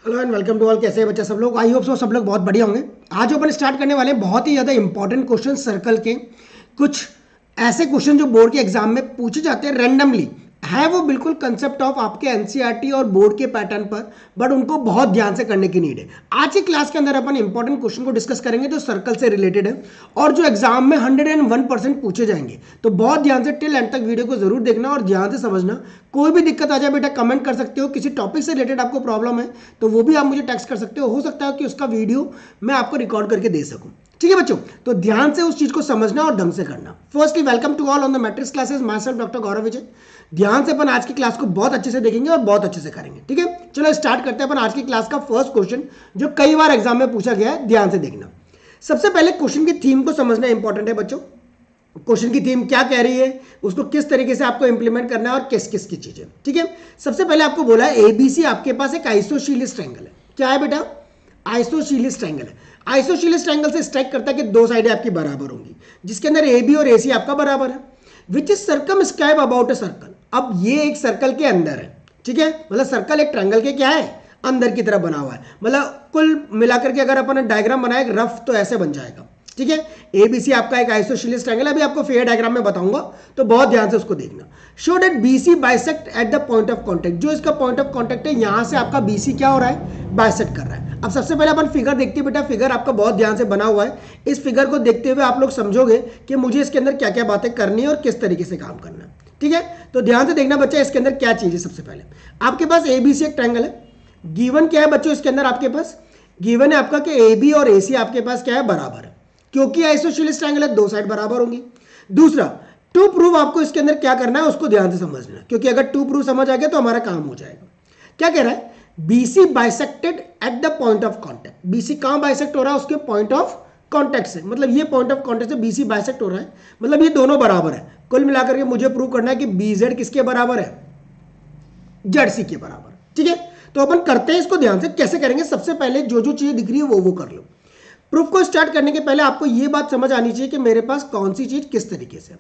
Hello and welcome to all. कैसे हैं बच्चा सब लोग? आई होप सो सब लोग बहुत बढ़िया होंगे। आज अपन स्टार्ट करने वाले हैं बहुत ही ज़्यादा इंपॉर्टेंट क्वेश्चन सर्कल के। कुछ ऐसे क्वेश्चन जो बोर्ड के एग्जाम में पूछे जाते हैं रैंडमली, है वो बिल्कुल कंसेप्ट ऑफ आपके एनसीईआरटी और बोर्ड के पैटर्न पर, बट उनको बहुत ध्यान से करने की नीड है। आज की क्लास के अंदर अपन इंपॉर्टेंट क्वेश्चन को डिस्कस करेंगे जो सर्कल से रिलेटेड है और जो एग्जाम में 101% पूछे जाएंगे। तो बहुत ध्यान से टिल एंड तक वीडियो को जरूर देखना और ध्यान से समझना। कोई भी दिक्कत आ जाए बेटा कमेंट कर सकते हो। किसी टॉपिक से रिलेटेड आपको प्रॉब्लम है तो वो भी आप मुझे टेक्स्ट कर सकते हो सकता है कि उसका वीडियो मैं आपको रिकॉर्ड करके दे सकूं। ठीक है बच्चों, तो ध्यान से उस चीज को समझना और ढंग से करना। Firstly welcome to all on the matrix classes, myself doctor Gaurav Vijay. ध्यान से अपन आज की क्लास को बहुत अच्छे से देखेंगे और बहुत अच्छे से करेंगे। ठीक है, चलो स्टार्ट करते हैं अपन आज की क्लास का फर्स्ट क्वेश्चन जो कई बार एग्जाम में पूछा गया है। ध्यान से देखना। सबसे पहले क्वेश्चन की थीम को समझना इंपॉर्टेंट है बच्चों। क्वेश्चन की थीम क्या कह रही है, उसको किस तरीके से आपको इंप्लीमेंट करना है और किस किस की चीजें। ठीक है, सबसे पहले आपको बोला है एबीसी आपके पास एक आइसोशीलिस ट्रायंगल है। क्या है बेटा? आइसोशीलिस ट्रायंगल है। आइसोशीलिस ट्रायंगल से स्ट्राइक करता है कि दो साइडें आपकी बराबर होंगी, जिसके अंदर ए बी और ए सी आपका बराबर है, which is circumscribe about a circle. अब ये एक सर्कल के अंदर है। ठीक है, मतलब सर्कल एक ट्रायंगल के क्या है, अंदर की तरफ बना हुआ है। मतलब कुल मिलाकर के अगर अपन डायग्राम बनाए रफ तो ऐसे बन जाएगा। ठीक है, एबीसी आपका एक आइसोशीलिस ट्रायंगल है। अभी आपको फेयर डायग्राम में बताऊंगा तो बहुत ध्यान से उसको देखना। Show that BC bisect at the point of contact. जो इसका पॉइंट ऑफ कांटेक्ट है यहां से आपका बीसी क्या हो रहा है, बाइसेक्ट कर रहा है। अब सबसे पहले अपन फिगर देखते हैं बेटा। फिगर आपका बहुत ध्यान से बना हुआ है। इस फिगर को देखते हुए आप लोग समझोगे कि मुझे इसके अंदर क्या क्या बातें करनी है और किस तरीके से काम करना है। ठीक है, तो ध्यान से देखना बच्चा, इसके अंदर क्या चीज है। सबसे पहले आपके पास एबीसी एक ट्रायंगल है। गिवन क्या है बच्चों इसके अंदर? आपके पास गिवन है आपका कि ए बी और ए सी आपके पास क्या है, बराबर है, क्योंकि आइसोशीलिस ट्रायंगल है, दो साइड बराबर होंगी। दूसरा, टू प्रूव आपको इसके अंदर क्या करना है उसको ध्यान से समझना, क्योंकि अगर टू प्रूव समझ आ गया तो हमारा काम हो जाएगा। क्या कह रहा है? BC bisected at the point of contact. BC कहां बाइसेक्ट हो रहा है? उसके पॉइंट ऑफ कॉन्टेक्ट से। मतलब ये पॉइंट ऑफ कॉन्टेक्ट से बीसी बाइसेक्ट हो रहा है, मतलब ये दोनों बराबर है। कुल मिलाकर के मुझे प्रूव करना है कि बीजेड किसके बराबर है, जेड सी के बराबर। ठीक है, तो अपन करते हैं इसको ध्यान से। कैसे करेंगे? सबसे पहले जो जो चीज दिख रही है वो कर लो। प्रूफ को स्टार्ट करने के पहले आपको यह बात समझ आनी चाहिए कि मेरे पास कौन सी चीज किस तरीके से।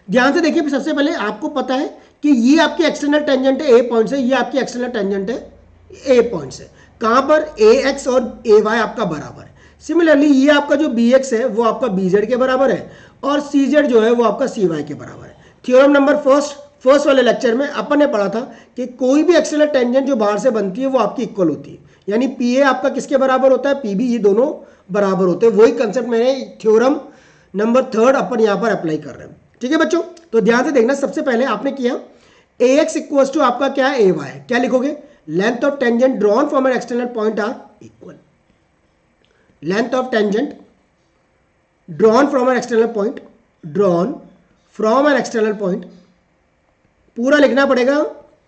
ध्यान से देखिए, सबसे पहले आपको पता है कि ये आपकी एक्सटर्नल टेंजेंट है ए पॉइंट से, ये आपकी एक्सटर्नल टेंजेंट है ए पॉइंट से। कहां पर? ए एक्स और ए वाई आपका बराबर है। सिमिलरली ये आपका जो बी एक्स है वो आपका बी जेड के बराबर है और सी जेड जो है वो आपका सी वाई के बराबर है। थ्योरम नंबर फर्स्ट वाले लेक्चर में अपन ने पढ़ा था कि कोई भी एक्सटर्नल टेंजेंट जो बाहर से बनती है वो आपकी इक्वल होती है, यानी पी ए आपका किसके बराबर होता है, पी बी, ये दोनों बराबर होते हैं। वही कंसेप्ट मैंने थ्योरम नंबर 3 अपन यहां पर अप्लाई कर रहे हैं। ठीक है बच्चों, तो ध्यान से देखना। सबसे पहले आपने किया ए एक्स इक्वल टू आपका क्या है, ए वाई। क्या लिखोगे? Length of tangent drawn from an external point are equal. Length of tangent drawn from an external point, drawn from an external point, पूरा लिखना पड़ेगा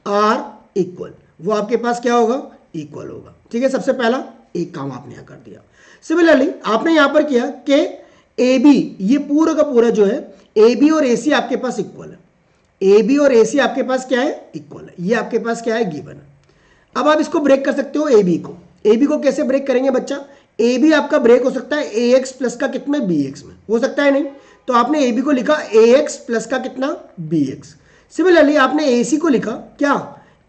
आर इक्वल। वो आपके पास क्या होगा, इक्वल होगा। ठीक है, सबसे पहला एक काम आपने यहां कर दिया। सिमिलरली आपने यहां पर किया कि ए बी, ये पूरा का पूरा जो है ए बी और ए सी आपके पास इक्वल है। ए बी और ए सी आपके पास क्या है, इक्वल है। ये आपके पास क्या है, गिवन है। अब आप इसको ब्रेक कर सकते हो ए बी को। ए बी को कैसे ब्रेक करेंगे बच्चा? ए बी आपका ब्रेक हो सकता है ए एक्स प्लस का कितना, बी एक्स में। हो सकता है नहीं, तो आपने ए बी को लिखा ए एक्स प्लस का कितना, बी एक्स। सिमिलरली आपने ए सी को लिखा क्या,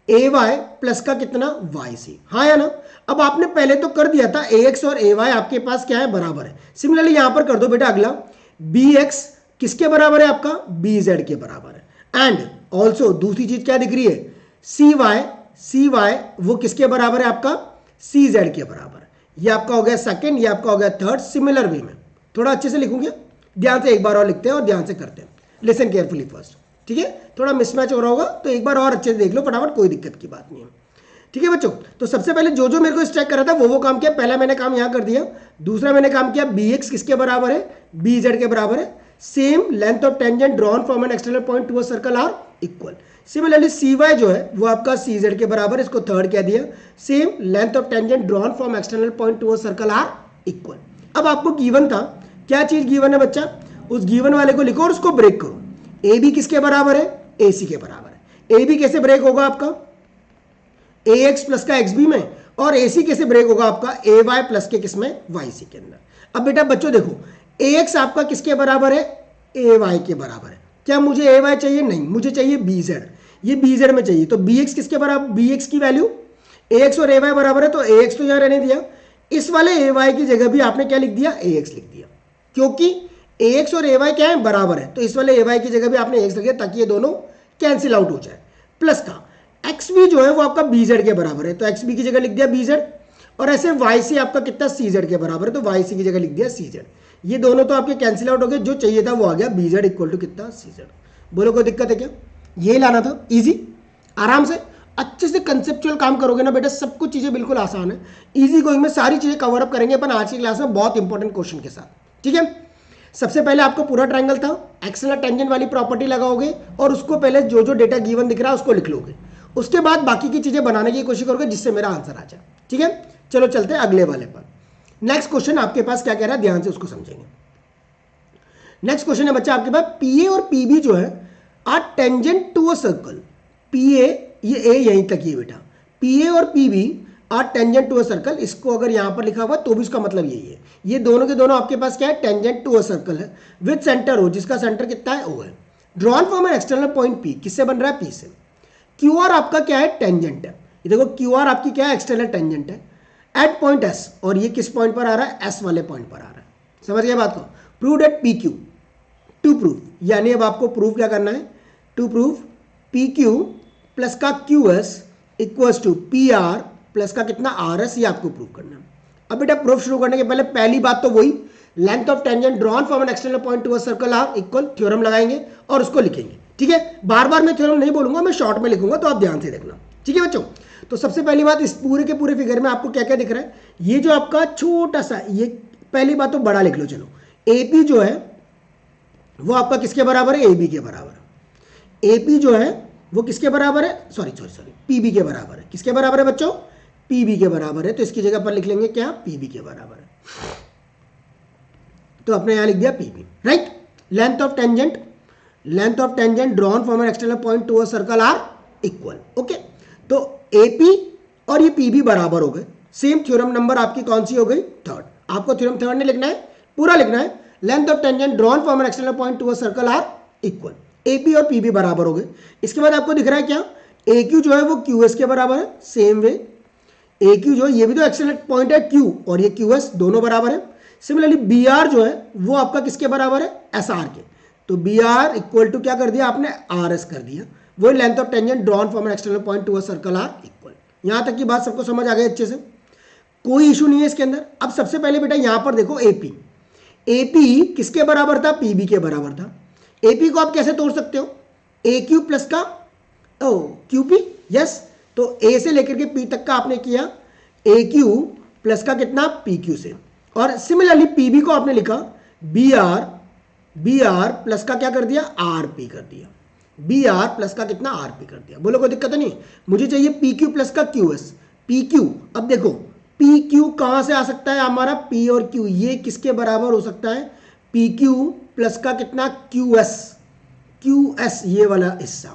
ए वाई प्लस का कितना, वाई सी। हाँ या ना? अब आपने पहले तो कर दिया था ए एक्स और ए वाई आपके पास क्या है, बराबर है। सिमिलरली यहां पर कर दो बेटा अगला, बी एक्स किसके बराबर है आपका, बी जेड के बराबर है। एंड ऑल्सो दूसरी चीज क्या दिख रही है, सी वाई वो किसके बराबर है आपका, सी जेड के बराबर है। ये आपका हो गया सेकंड, ये आपका हो गया थर्ड। सिमिलर वे में थोड़ा अच्छे से लिखूंगे, ध्यान से एक बार और लिखते हैं और ध्यान से करते हैं। Listen carefully first. ठीक है, थोड़ा मिसमैच हो रहा होगा तो एक बार और अच्छे से देख लो फटाफट, कोई दिक्कत की बात नहीं है। ठीक है बच्चों, तो सबसे पहले जो जो मेरे को स्ट्राइक करा था वो काम किया। पहला मैंने काम यहां कर दिया। दूसरा मैंने काम किया बी एक्स किसके बराबर है, बी जेड के बराबर है। Same length of tangent drawn from an external point to a circle are equal. Similarly c y जो है वो आपका सी जेड के बराबर है, इसको थर्ड कह दिया। Same length of tangent drawn from external point to a circle are equal. अब आपको गिवन था, क्या चीज गिवन है बच्चा, उस गिवन वाले को लिखो और उसको ब्रेक करो। ए बी किसके बराबर है, ए सी के बराबर है। ए बी कैसे ब्रेक होगा आपका, ए एक्स प्लस का एक्स बी में, और ए सी कैसे ब्रेक होगा आपका, ए वाई प्लस के किसमें, वाई सी के अंदर। अब बेटा बच्चों देखो, ए एक्स आपका किसके बराबर है, ए वाई के बराबर है। क्या मुझे ए वाई चाहिए? नहीं, मुझे चाहिए बी जेड। ये बी जेड में चाहिए, तो बी एक्स किसके बराबर, बी एक्स की वैल्यू ए एक्स और ए वाई बराबर है तो ए एक्स तो यहाँ रहने दिया, इस वाले ए वाई की जगह भी आपने क्या लिख दिया, ए एक्स लिख दिया, क्योंकि ए एक्स और ए वाई क्या है, बराबर है, तो इस वाले ए वाई की जगह भी आपने एक्स लिख दिया ताकि ये दोनों कैंसिल आउट हो जाए। प्लस का एक्स भी जो है वो आपका बी जेड के बराबर है, तो एक्स बी की जगह लिख दिया बी जेड, और ऐसे वाई सी आपका कितना सी जेड के बराबर है, तो वाई सी की जगह लिख दिया सी जेड। ये दोनों तो आपके कैंसिल आउट हो गए, जो चाहिए था वो आ गया बी जेड इक्वल टू कितना, सी जेड। बोलो कोई दिक्कत है क्या? ये लाना था, इजी, आराम से अच्छे से कंसेप्चुअल काम करोगे ना बेटा, सब कुछ चीजें बिल्कुल आसान है, इजी गोइंग में सारी चीजें कवर अप करेंगे अपन आज की क्लास में बहुत इंपॉर्टेंट क्वेश्चन के साथ, ठीक है। सबसे पहले आपको पूरा ट्रायंगल था, एक्सटर्नल टेंजेंट वाली प्रॉपर्टी लगाओगे और उसको पहले जो जो डेटा गिवन दिख रहा है उसको लिख लोगे, उसके बाद बाकी की चीजें बनाने की कोशिश करोगे जिससे मेरा आंसर आ जाए, ठीक है। चलो चलते हैं अगले वाले पर। नेक्स्ट क्वेश्चन आपके पास क्या कह रहा है, ध्यान से उसको समझेंगे। नेक्स्ट क्वेश्चन है बच्चा आपके पास, पीए और पीबी जो है are tangent to a circle. PA, ये ए यहीं तक ही बेटा, पीए और PB are tangent to a circle, इसको अगर यहां पर लिखा हुआ तो भी इसका मतलब यही है, ये दोनों के दोनों आपके पास क्या है, टेंजेंट टू अ सर्कल है विद सेंटर ओ, जिसका सेंटर कितना है, ओ है। Drawn from an external point P, किससे बन रहा है, पी से। क्यू आर आपका क्या है, टेंजेंट है, ये देखो क्यू आर आपकी क्या है, एक्सटर्नल टेंजेंट है एट पॉइंट एस, और ये किस पॉइंट पर आ रहा है, एस वाले पॉइंट पर आ रहा है। समझ गए बात को। Prove at P Q, to prove, यानी अब आपको प्रूव क्या करना है, to prove P Q plus का Q S equals to P R plus का कितना, आर एस, ये आपको प्रूव करना है। अब बेटा प्रूफ शुरू करने के पहले पहली बात तो वही, length of tangent drawn from an external point to a circle are equal, theorem लगाएंगे और उसको लिखेंगे, ठीक है। बार बार मैं थ्योरम नहीं बोलूंगा, मैं शॉर्ट में लिखूंगा, तो आप ध्यान से देखना, ठीक है बच्चों। तो सबसे पहली बात, इस पूरे के पूरे फिगर में आपको क्या क्या दिख रहा है, ये जो आपका छोटा सा, ये पहली बात तो बड़ा लिख लो, चलो एपी जो है वो आपका किसके बराबर है, एबी के बराबर है। एपी जो है वो किसके बराबर है, सॉरी पीबी के बराबर है, किसके बराबर है बच्चों, पीबी के बराबर है, तो इसकी जगह पर लिख लेंगे क्या, पीबी के बराबर है, तो आपने यहां लिख दिया PB, right. Length of tangent drawn from an external point to a circle are equal, okay. तो एपी और ये पीबी बराबर हो गए, सेम थ्योरम नंबर आपकी कौन सी हो गई, थर्ड। आपको थ्योरम थर्ड नहीं लिखना है, पूरा लिखना है। Length of tangent drawn from an external point to a circle are equal, AP और पीबी बराबर हो गए। इसके बाद आपको दिख रहा है क्या, ए क्यू जो है वो क्यू एस के बराबर है, सेम वे ए क्यू जो है, ये भी तो एक्सटर्नल पॉइंट है क्यू, और ये क्यू एस, दोनों बराबर है। सिमिलरली बी आर जो है वो आपका किसके बराबर है, एस आर के, तो बी आर इक्वल टू क्या कर दिया आपने, आर एस कर दिया। वो length of tangent drawn from an external point to a circle are equal. यहां तक की बात सबको समझ आ गई अच्छे से, कोई इशू नहीं है इसके अंदर। अब सबसे पहले बेटा यहां पर देखो एपी, एपी किसके बराबर था, पीबी के बराबर था। एपी को आप कैसे तोड़ सकते हो, ए क्यू प्लस का ओ क्यू पी, यस, तो ए से लेकर के पी तक का आपने किया ए क्यू प्लस का कितना, पी क्यू से, और सिमिलरली पीबी को आपने लिखा बी आर प्लस का क्या कर दिया, आर पी कर दिया, बी आर प्लस का कितना, आर पी कर दिया। बोलो कोई दिक्कत नहीं, मुझे चाहिए पी क्यू प्लस का क्यू एस, पी क्यू। अब देखो पी क्यू कहां से आ सकता है हमारा, पी और क्यू, ये किसके बराबर हो सकता है, पी क्यू प्लस का कितना, क्यू एस, ये वाला हिस्सा,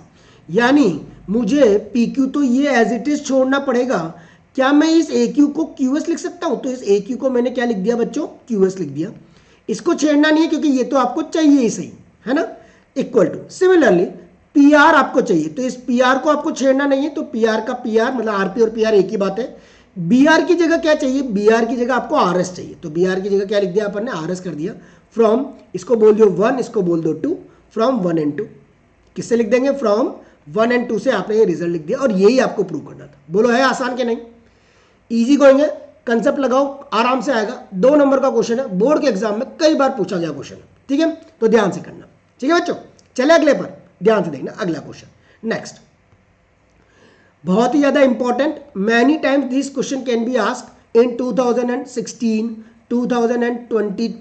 यानी मुझे पी क्यू तो ये एज इट इज छोड़ना पड़ेगा। क्या मैं इस ए क्यू को क्यू एस लिख सकता हूं, तो इस ए क्यू को मैंने क्या लिख दिया बच्चों, क्यू एस लिख दिया। इसको छेड़ना नहीं है क्योंकि ये तो आपको चाहिए ही सही है ना, equal to. Similarly P R आपको चाहिए, तो इस पी आर को आपको छेड़ना नहीं है, तो पी आर का पी आर मतलब आरपी और पी आर एक ही बात है। बी आर की जगह क्या चाहिए, बी आर की जगह आपको आर एस चाहिए, तो बी आर की जगह क्या लिख दिया अपन ने, आर एस कर दिया। फ्रॉम, इसको बोल दो 1, इसको बोल दो 2, फ्रॉम 1 and 2, किससे लिख देंगे, फ्रॉम 1 and 2 से आपने ये रिजल्ट लिख दिया, और यही आपको प्रूव करना था। बोलो है आसान के नहीं, इजी गोइंग है, कंसेप्ट लगाओ आराम से आएगा। 2 नंबर का क्वेश्चन है, बोर्ड के एग्जाम में कई बार पूछा गया क्वेश्चन है, ठीक है, तो ध्यान से करना, ठीक है बच्चों। चले अगले पर, ध्यान से देखना अगला क्वेश्चन। नेक्स्ट बहुत ही ज्यादा important, many times this question can be asked in 2016, 2020,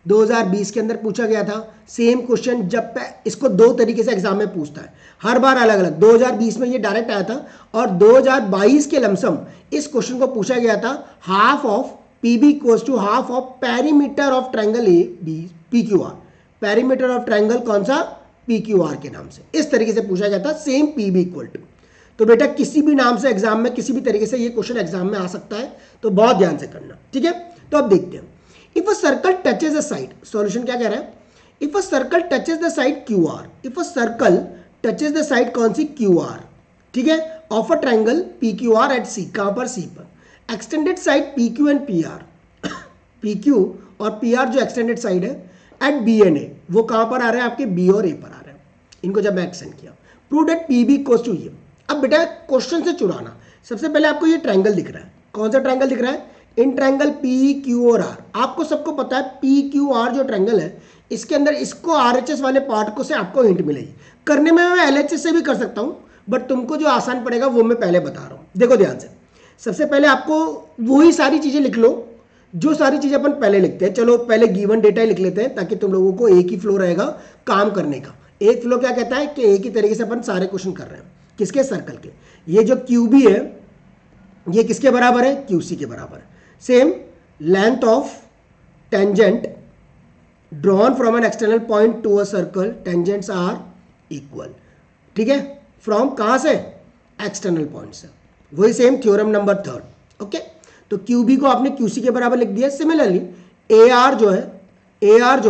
2020 के अंदर पूछा गया था सेम क्वेश्चन। जब इसको 2 तरीके से एग्जाम में पूछता है, हर बार अलग अलग। 2020 में ये डायरेक्ट आया था, और 2022 के लमसम इस क्वेश्चन को पूछा गया था, half of PB equals to half of perimeter of triangle A B P Q R. Perimeter of triangle कौन सा, पी क्यू आर के नाम से, इस तरीके से पूछा गया था, सेम पीबी इक्वल टू। तो बेटा किसी भी नाम से एग्जाम में किसी भी तरीके से ये क्वेश्चन एग्जाम में आ सकता है, तो बहुत ध्यान से करना, ठीक है। तो अब देखते हैं, if a circle touches a side, solution क्या कह रहा है, if a circle touches the side Q R, if a circle touches the side कौन सी, क्यू आर, ठीक है, of a triangle P Q R at C, कहां पर, सी पर। Extended side P Q and P R, P Q और P R जो extended side है एट बी एंड ए, वो कहां पर आ रहे हैं, आपके बी और ए पर आ रहे हैं। इनको जब मैं एक्सटेंड किया, prove that P B equals to ये। अब बेटा क्वेश्चन से चुराना, सबसे पहले आपको ये ट्रायंगल दिख रहा है, कौन सा ट्रायंगल दिख रहा है, इन ट्रायंगल पी क्यू और आर। आपको सबको पता है पी क्यू आर जो ट्रायंगल है, इसके अंदर इसको आरएचएस वाले पार्ट को से आपको हिंट मिलेगी। करने में मैं एलएचएस से भी कर सकता हूं, बट तुमको जो आसान पड़ेगा वो मैं पहले बता रहा हूं। देखो ध्यान से, सबसे पहले आपको वही सारी चीजें लिख लो जो सारी चीजें अपन पहले लिखते हैं। चलो पहले गिवन डेटा ही लिख लेते हैं ताकि तुम लोगों को एक ही फ्लो रहेगा काम करने का। एक फ्लो क्या कहता है कि एक ही तरीके से अपन सारे क्वेश्चन कर रहे हैं, किसके, सर्कल के। ये जो क्यूबी है ये किसके बराबर है, क्यूसी के बराबर है। Same length of tangent drawn from an external point to a circle, tangents are equal, ठीक है, फ्रॉम कहां से, एक्सटर्नल पॉइंट से। वही सेम थ्योरम नंबर 3, ओके। तो क्यूबी को आपने क्यूसी के बराबर लिख दिया। सिमिलरली ए आर जो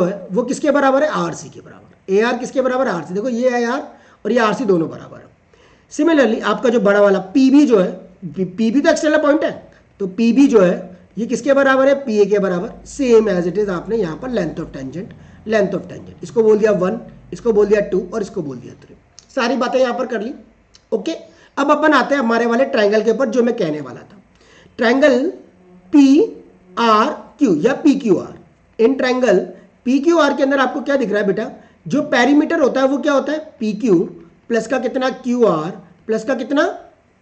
है वो किसके बराबर है, आरसी के बराबर। ए आर किसके बराबर है, आरसी। देखो ये ए आर और ये आरसी दोनों बराबर है। सिमिलरली आपका जो बड़ा वाला पीबी जो है, पीबी तो एक्सटर्नल पॉइंट है, तो पीबी जो है ये किसके बराबर है, पीए के बराबर। सेम एज इट इज आपने यहाँ पर लेंथ ऑफ टेंजेंट, इसको बोल दिया 1, इसको बोल दिया 2 और इसको बोल दिया 3। सारी बातें यहाँ पर कर ली, ओके। अब अपन आते हैं हमारे वाले ट्रायंगल के ऊपर जो मैं कहने वाला था। ट्रायंगल पी आर क्यू या P Q are, in triangle P Q are के अंदर आपको क्या दिख रहा है बेटा, जो पेरीमीटर होता है वो क्या होता है, पी क्यू प्लस का कितना क्यू आर प्लस का कितना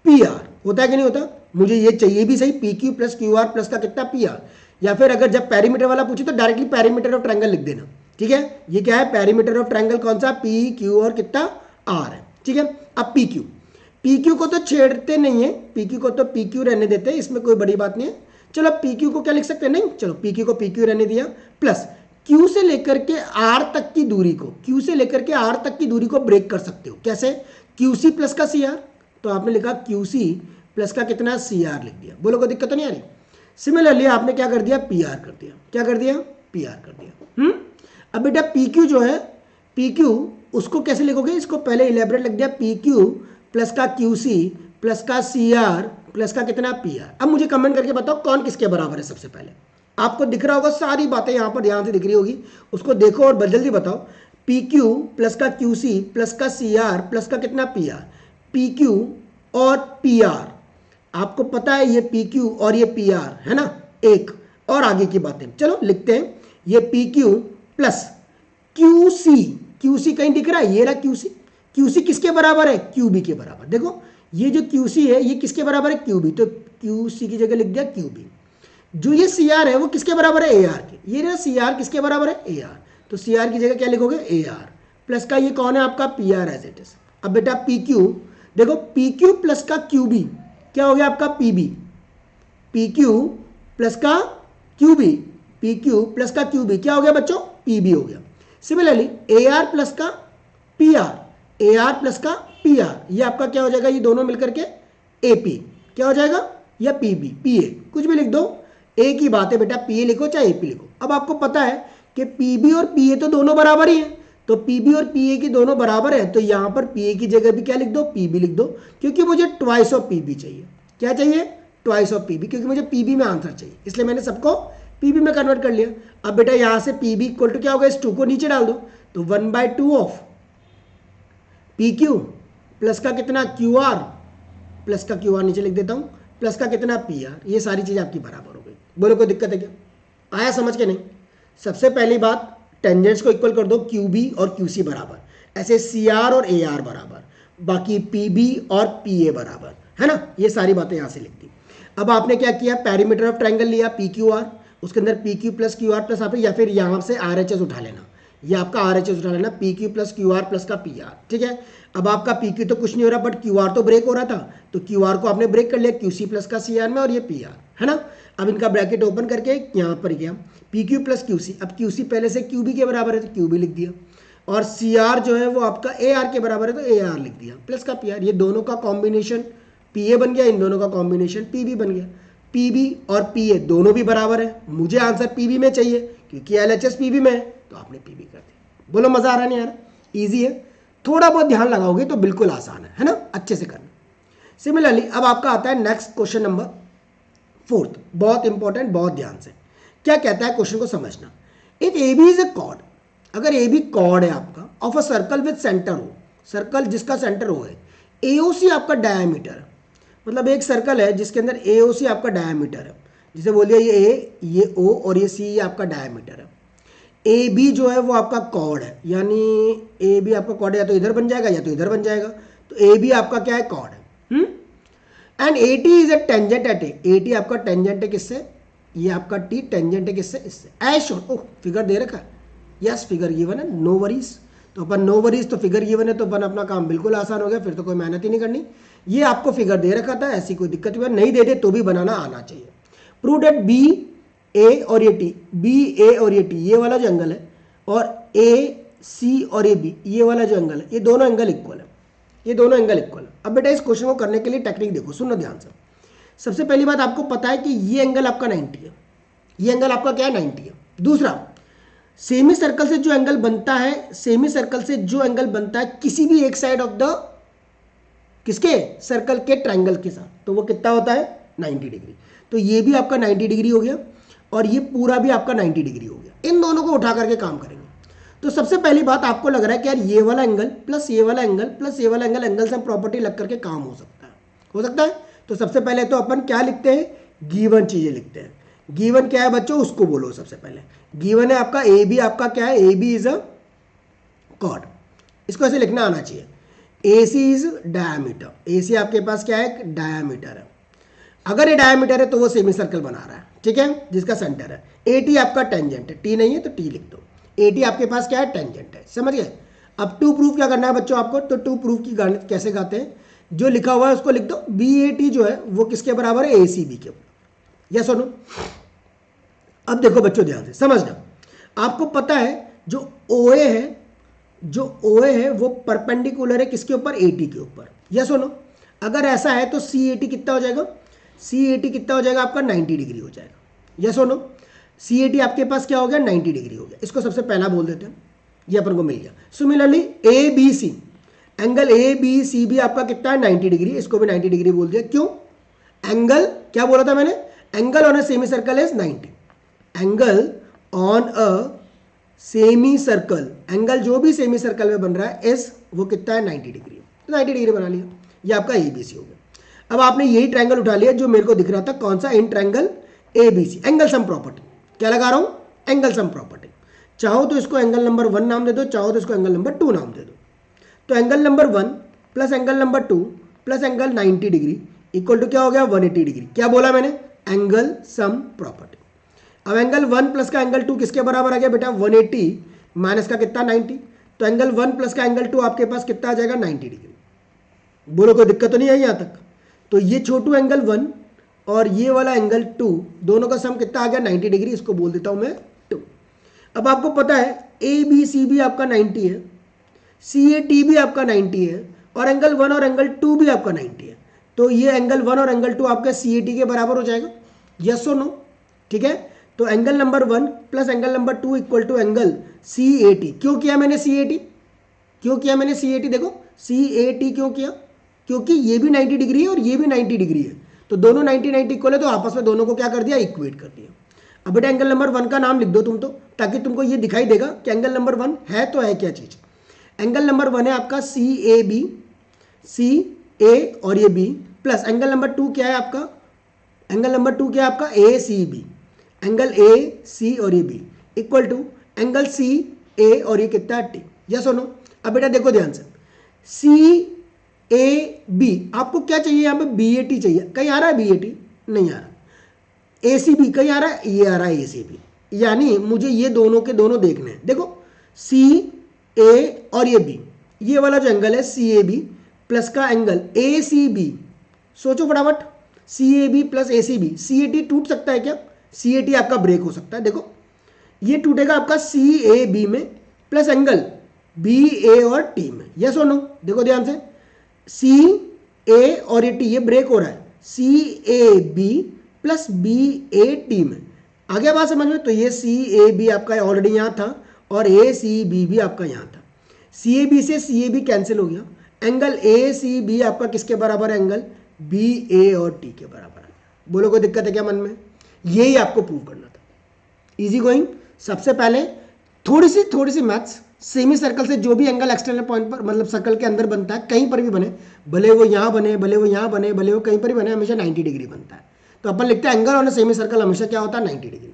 पी आर होता है कि नहीं होता। मुझे ये चाहिए भी सही, P Q plus Q R plus का कितना पी आर, या फिर अगर जब पेरीमीटर वाला पूछे तो डायरेक्टली पेरीमीटर ऑफ ट्रायंगल लिख देना, ठीक है। ये क्या है, पेरीमीटर ऑफ ट्रायंगल कौन सा, पी क्यू और कितना आर है, ठीक है। अब पी क्यू को तो छेड़ते नहीं है, पी क्यू को तो पी क्यू रहने देते हैं, इसमें कोई बड़ी बात नहीं है। चलो पी क्यू को क्या लिख सकते हैं, नहीं, चलो पी क्यू को पी क्यू रहने दिया, प्लस क्यू से लेकर के आर तक की दूरी को, क्यू से लेकर के आर तक की दूरी को ब्रेक कर सकते हो। कैसे, क्यूसी प्लस का सी आर, तो आपने लिखा क्यूसी प्लस का कितना सी आर लिख दिया। बोलो कोई दिक्कत तो नहीं आ रही। सिमिलरली आपने क्या कर दिया, पी आर कर दिया, क्या कर दिया, पी आर कर दिया। अब बेटा पी क्यू जो है, पी क्यू उसको कैसे लिखोगे, इसको पहले इलेबरेट लिख दिया, पी क्यू प्लस का क्यूसी प्लस का सी आर प्लस का कितना पी आर। अब मुझे कमेंट करके बताओ कौन किसके बराबर है। सबसे पहले आपको दिख रहा होगा, सारी बातें यहाँ पर ध्यान से दिख रही होगी, उसको देखो और जल्दी बताओ। पी क्यू प्लस का क्यूसी प्लस का सी आर प्लस का कितना पी आर, पी क्यू और पी आर आपको पता है, ये पी क्यू और ये पी आर है ना, एक और आगे की बातें चलो लिखते हैं। ये P Q plus Q C, Q C कहीं दिख रहा है, ये रहा क्यू सी, क्यू सी किसके बराबर है, क्यू बी के बराबर। देखो ये जो क्यू सी है ये किसके बराबर है, क्यू बी, तो क्यू सी की जगह लिख दिया क्यू बी। जो ये सी आर है वो किसके बराबर है, ए आर के, ये रहा सी आर किसके बराबर है, ए आर, तो सी आर की जगह क्या लिखोगे, ए आर प्लस का ये कौन है आपका P R as it is. अब बेटा पी क्यू, देखो पी क्यू प्लस का क्यू बी क्या हो गया आपका P B, P Q plus का Q B, P Q plus का क्यू बी क्या हो गया बच्चों, पी बी हो गया। सिमिलरली ए आर प्लस का P R, A R plus का पी आर, ये आपका क्या हो जाएगा, ये दोनों मिलकर के ए पी क्या हो जाएगा, या पी बी, पी ए कुछ भी लिख दो, एक ही बात है बेटा, पी ए लिखो चाहे ए पी लिखो। अब आपको पता है कि पी बी और पी ए तो दोनों बराबर ही है, तो पी बी और पी ए की दोनों बराबर है, तो यहां पर पी ए की जगह भी क्या लिख दो, पी बी लिख दो, क्योंकि मुझे ट्वाइस ऑफ पी बी चाहिए। क्या चाहिए, ट्वाइस ऑफ पी बी, क्योंकि मुझे पी बी में आंसर चाहिए, इसलिए मैंने सबको पी बी में कन्वर्ट कर लिया। अब बेटा यहां से पी बी इक्वल टू क्या होगा, इस 2 को नीचे डाल दो, तो 1/2 ऑफ पी क्यू प्लस का कितना क्यू आर प्लस का क्यू आर नीचे लिख देता हूं, प्लस का कितना पी आर, ये सारी चीजें आपकी बराबर हो गई। बोलो कोई दिक्कत है क्या, आया समझ के नहीं। सबसे पहली बात, टेंजेंट्स को इक्वल कर दो, क्यू बी और क्यू सी बराबर, ऐसे सी आर और ए आर बराबर, बाकी पी बी और पी ए बराबर, है ना, ये सारी बातें यहां से लिख दी। अब आपने क्या किया, पेरीमीटर ऑफ ट्रायंगल लिया पी क्यू आर, उसके अंदर P Q plus Q R plus आप, या फिर यहां से आर एच एस उठा लेना, ये आपका आर एच एस उठा लेना, P Q plus Q R plus का पी आर, ठीक है। अब आपका पी क्यू तो कुछ नहीं हो रहा, बट क्यू आर तो ब्रेक हो रहा था, तो क्यू आर को आपने ब्रेक कर लिया क्यू सी प्लस का सी आर में, और ये पी आर है ना। अब इनका ब्रैकेट ओपन करके यहाँ पर गया P Q plus Q C, अब क्यू सी पहले से क्यू बी के बराबर है तो क्यू बी लिख दिया, और सी आर जो है वो आपका ए आर के बराबर है तो ए आर लिख दिया, प्लस का पी आर, ये दोनों का कॉम्बिनेशन पी ए बन गया, इन दोनों का कॉम्बिनेशन पी बी बन गया। पी बी और पी ए दोनों भी बराबर है, मुझे आंसर पी बी में चाहिए क्योंकि L H S P B में है, तो आपने पी बी कर दिया। बोलो मजा आ रहा नहीं यार, ईजी है, थोड़ा बहुत ध्यान लगाओगे तो बिल्कुल आसान है ना, अच्छे से करना। सिमिलरली अब आपका आता है नेक्स्ट क्वेश्चन नंबर 4, बहुत इंपॉर्टेंट, बहुत ध्यान से। क्या कहता है क्वेश्चन को समझना। If A B is a chord, अगर ए बी कॉर्ड है आपका of a circle with centre O, circle जिसका सेंटर हो है, एओसी आपका डायमीटर, मतलब एक सर्कल है जिसके अंदर एओसी आपका डायमीटर है, जिसे बोलिए ये ए, ये ओ और ये सी, ये आपका डायमीटर है। ए बी जो है वो आपका कॉर्ड है, यानी ए बी आपका कॉर्ड है, या तो इधर बन जाएगा या तो इधर बन जाएगा, तो ए बी आपका क्या है, कॉर्ड है। And A T is a tangent at A T आपका टेंजेंट है किससे, ये आपका टी टेंजेंट है किससे, इससे। एज शोन, ओह फिगर दे रखा है, यस फिगर गिवन है, नो वरीज। तो अपन नो वरीज, तो फिगर गिवन है तो अपन अपना काम बिल्कुल आसान हो गया, फिर तो कोई मेहनत ही नहीं करनी। ये आपको फिगर दे रखा था, ऐसी कोई दिक्कत नहीं दे दे तो भी बनाना आना चाहिए। प्रूव डेट बी ए और ये टी, बी ए और ये टी, ये वाला जो एंगल है, और ए सी और ये बी, ये वाला जो एंगल है, ये दोनों एंगल इक्वल है, ये दोनों एंगल इक्वल है। अब बेटा इस क्वेश्चन को करने के लिए टेक्निक देखो, सुनो ध्यान से। सबसे पहली बात आपको पता है कि ये एंगल आपका 90 है, ये एंगल आपका क्या है, 90 है। दूसरा, सेमी सर्कल से जो एंगल बनता है, सेमी सर्कल से जो एंगल बनता है किसी भी एक साइड ऑफ द, किसके, सर्कल के ट्रायंगल के साथ, तो वो कितना होता है, 90 डिग्री। तो ये भी आपका 90 डिग्री हो गया और ये पूरा भी आपका 90 डिग्री हो गया। इन दोनों को उठा करके काम करेंगे। तो सबसे पहली बात आपको लग रहा है कि यार ये वाला एंगल प्लस ये वाला एंगल प्लस ये वाला एंगल, एंगल सम प्रॉपर्टी लग करके काम हो सकता है, हो सकता है। तो सबसे पहले तो अपन क्या लिखते हैं, गिवन चीजें लिखते हैं। गिवन क्या है बच्चों, उसको बोलो सबसे पहले। गिवन है आपका ए बी, आपका क्या है, A B is a chord, इसको ऐसे लिखना आना चाहिए। ए सी इज डायमीटर, ए सी आपके पास क्या है, डायमीटर है। अगर ये डायमीटर है तो वो सेमी सर्कल बना रहा है, ठीक है, जिसका सेंटर है। ए टी आपका टेंजेंट है, टी नहीं है तो टी लिख दो। ए टी आपके पास क्या है, टेंजेंट है, समझ गए। अब टू प्रूफ क्या करना है बच्चों आपको, तो टू प्रूफ की गणित कैसे गाते हैं, जो लिखा हुआ है उसको लिख दो। बी ए टी जो है वो किसके बराबर है, ए सी बी के, या सुनो। अब देखो बच्चों ध्यान से समझना, आपको पता है जो ओए है, जो ओए है वो परपेंडिकुलर है किसके ऊपर, ए टी के ऊपर, या सुनो। अगर ऐसा है तो सी ए टी कितना हो जाएगा, सी ए टी कितना हो जाएगा आपका, 90 डिग्री हो जाएगा, या सुनो। सी ए टी आपके पास क्या हो गया, 90 डिग्री हो गया। इसको सबसे पहला बोल देते हैं, ये अपन को मिल गया। Similarly A B C, angle A B C B आपका कितना है, 90 डिग्री, इसको भी 90 डिग्री बोल दिया। क्यों, एंगल क्या बोला था मैंने, angle on a semi circle is 90, angle on a semi circle, angle जो भी सेमी सर्कल में बन रहा है इस, वो कितना है, 90 डिग्री, 90 डिग्री बना लिया। ये आपका ए बी सी हो गया। अब आपने यही ट्रायंगल उठा लिया जो मेरे को दिख रहा था, कौन सा, in triangle A B C, angle sum property. क्या लगा रहा हूं, एंगल सम प्रॉपर्टी। चाहो तो इसको एंगल नंबर 1 नाम दे दो, चाहो तो इसको एंगल नंबर 2 नाम दे दो। तो angle number 1 plus angle number 2 plus angle 90 degree equal to क्या हो गया, 180 डिग्री। क्या बोला मैंने, एंगल सम प्रॉपर्टी। अब एंगल 1 प्लस का एंगल 2 किसके बराबर आ गया बेटा, 180 माइनस का कितना, 90। तो एंगल 1 प्लस का एंगल 2 आपके पास कितना आ जाएगा, 90 डिग्री। बोलो कोई दिक्कत तो नहीं आई यहाँ तक। तो ये छोटू एंगल 1 और ये वाला एंगल 2, दोनों का सम कितना आ गया, 90 डिग्री, इसको बोल देता हूं मैं 2। अब आपको पता है ए बी सी बी आपका 90 है, सी ए टी भी आपका 90 है, और एंगल 1 और एंगल 2 भी आपका 90 है। तो ये एंगल 1 और एंगल 2 आपका सी ए टी के बराबर हो जाएगा, यस और नो, ठीक है। तो angle number 1 plus angle number 2 equal to angle C A T. क्यों किया मैंने सी ए टी, क्यों किया मैंने सी ए टी, देखो सी ए टी क्यों किया, क्योंकि ये भी 90 डिग्री है और ये भी 90 डिग्री है, तो दोनों 90 इक्वल है, तो आपस में दोनों को क्या कर दिया, इक्वेट कर दिया। अब बेटा एंगल नंबर 1 का नाम लिख दो तुम, तो ताकि तुमको ये दिखाई देगा कि एंगल नंबर 1 है तो है क्या चीज। एंगल नंबर 1 है आपका सी ए बी, सी ए और ये बी, प्लस एंगल नंबर 2 क्या है आपका, एंगल नंबर 2 क्या है आपका, ए C B, angle A C और ये B equal to angle C A और ये कितना है टी, यस सुनो। अब बेटा देखो ध्यान से, सी ए बी आपको क्या चाहिए, यहाँ पे बी ए टी चाहिए, कहीं आ रहा है बी ए टी, नहीं आ रहा। ए सी बी कहीं आ रहा है, ये आ रहा है ए सी बी, यानी मुझे ये दोनों के दोनों देखने हैं। देखो सी ए और ये बी, ये वाला जो एंगल है सी ए बी प्लस का एंगल ए सी बी, सोचो फटाफट, C A B plus A C B, C A T टूट सकता है क्या, सी ए टी आपका ब्रेक हो सकता है। देखो ये टूटेगा आपका सी ए बी में प्लस एंगल बी ए और टी में, यस और नो। देखो ध्यान से, सी ए और ये टी ये ब्रेक हो रहा है C A B plus B A T में, आ गया बात समझ में। तो ये सी ए बी आपका ऑलरेडी यहाँ था और ए सी बी भी आपका यहाँ था, सी ए बी से सी ए बी कैंसिल हो गया, एंगल ए सी बी आपका किसके बराबर है, एंगल बी ए और टी के बराबर आ गया। बोलो कोई दिक्कत है क्या मन में? यही आपको प्रूव करना था। Easy going. सबसे पहले थोड़ी सी मैथ्स। सेमी सर्कल से जो भी एंगल एक्सटर्नल पॉइंट पर मतलब सर्कल के अंदर बनता है, कहीं पर भी बने, भले वो यहाँ बने, भले वो यहाँ बने, भले वो कहीं पर भी बने, हमेशा 90 डिग्री बनता है। तो अपन लिखते हैं एंगल ऑन सेमी सर्कल हमेशा क्या होता है? 90 डिग्री।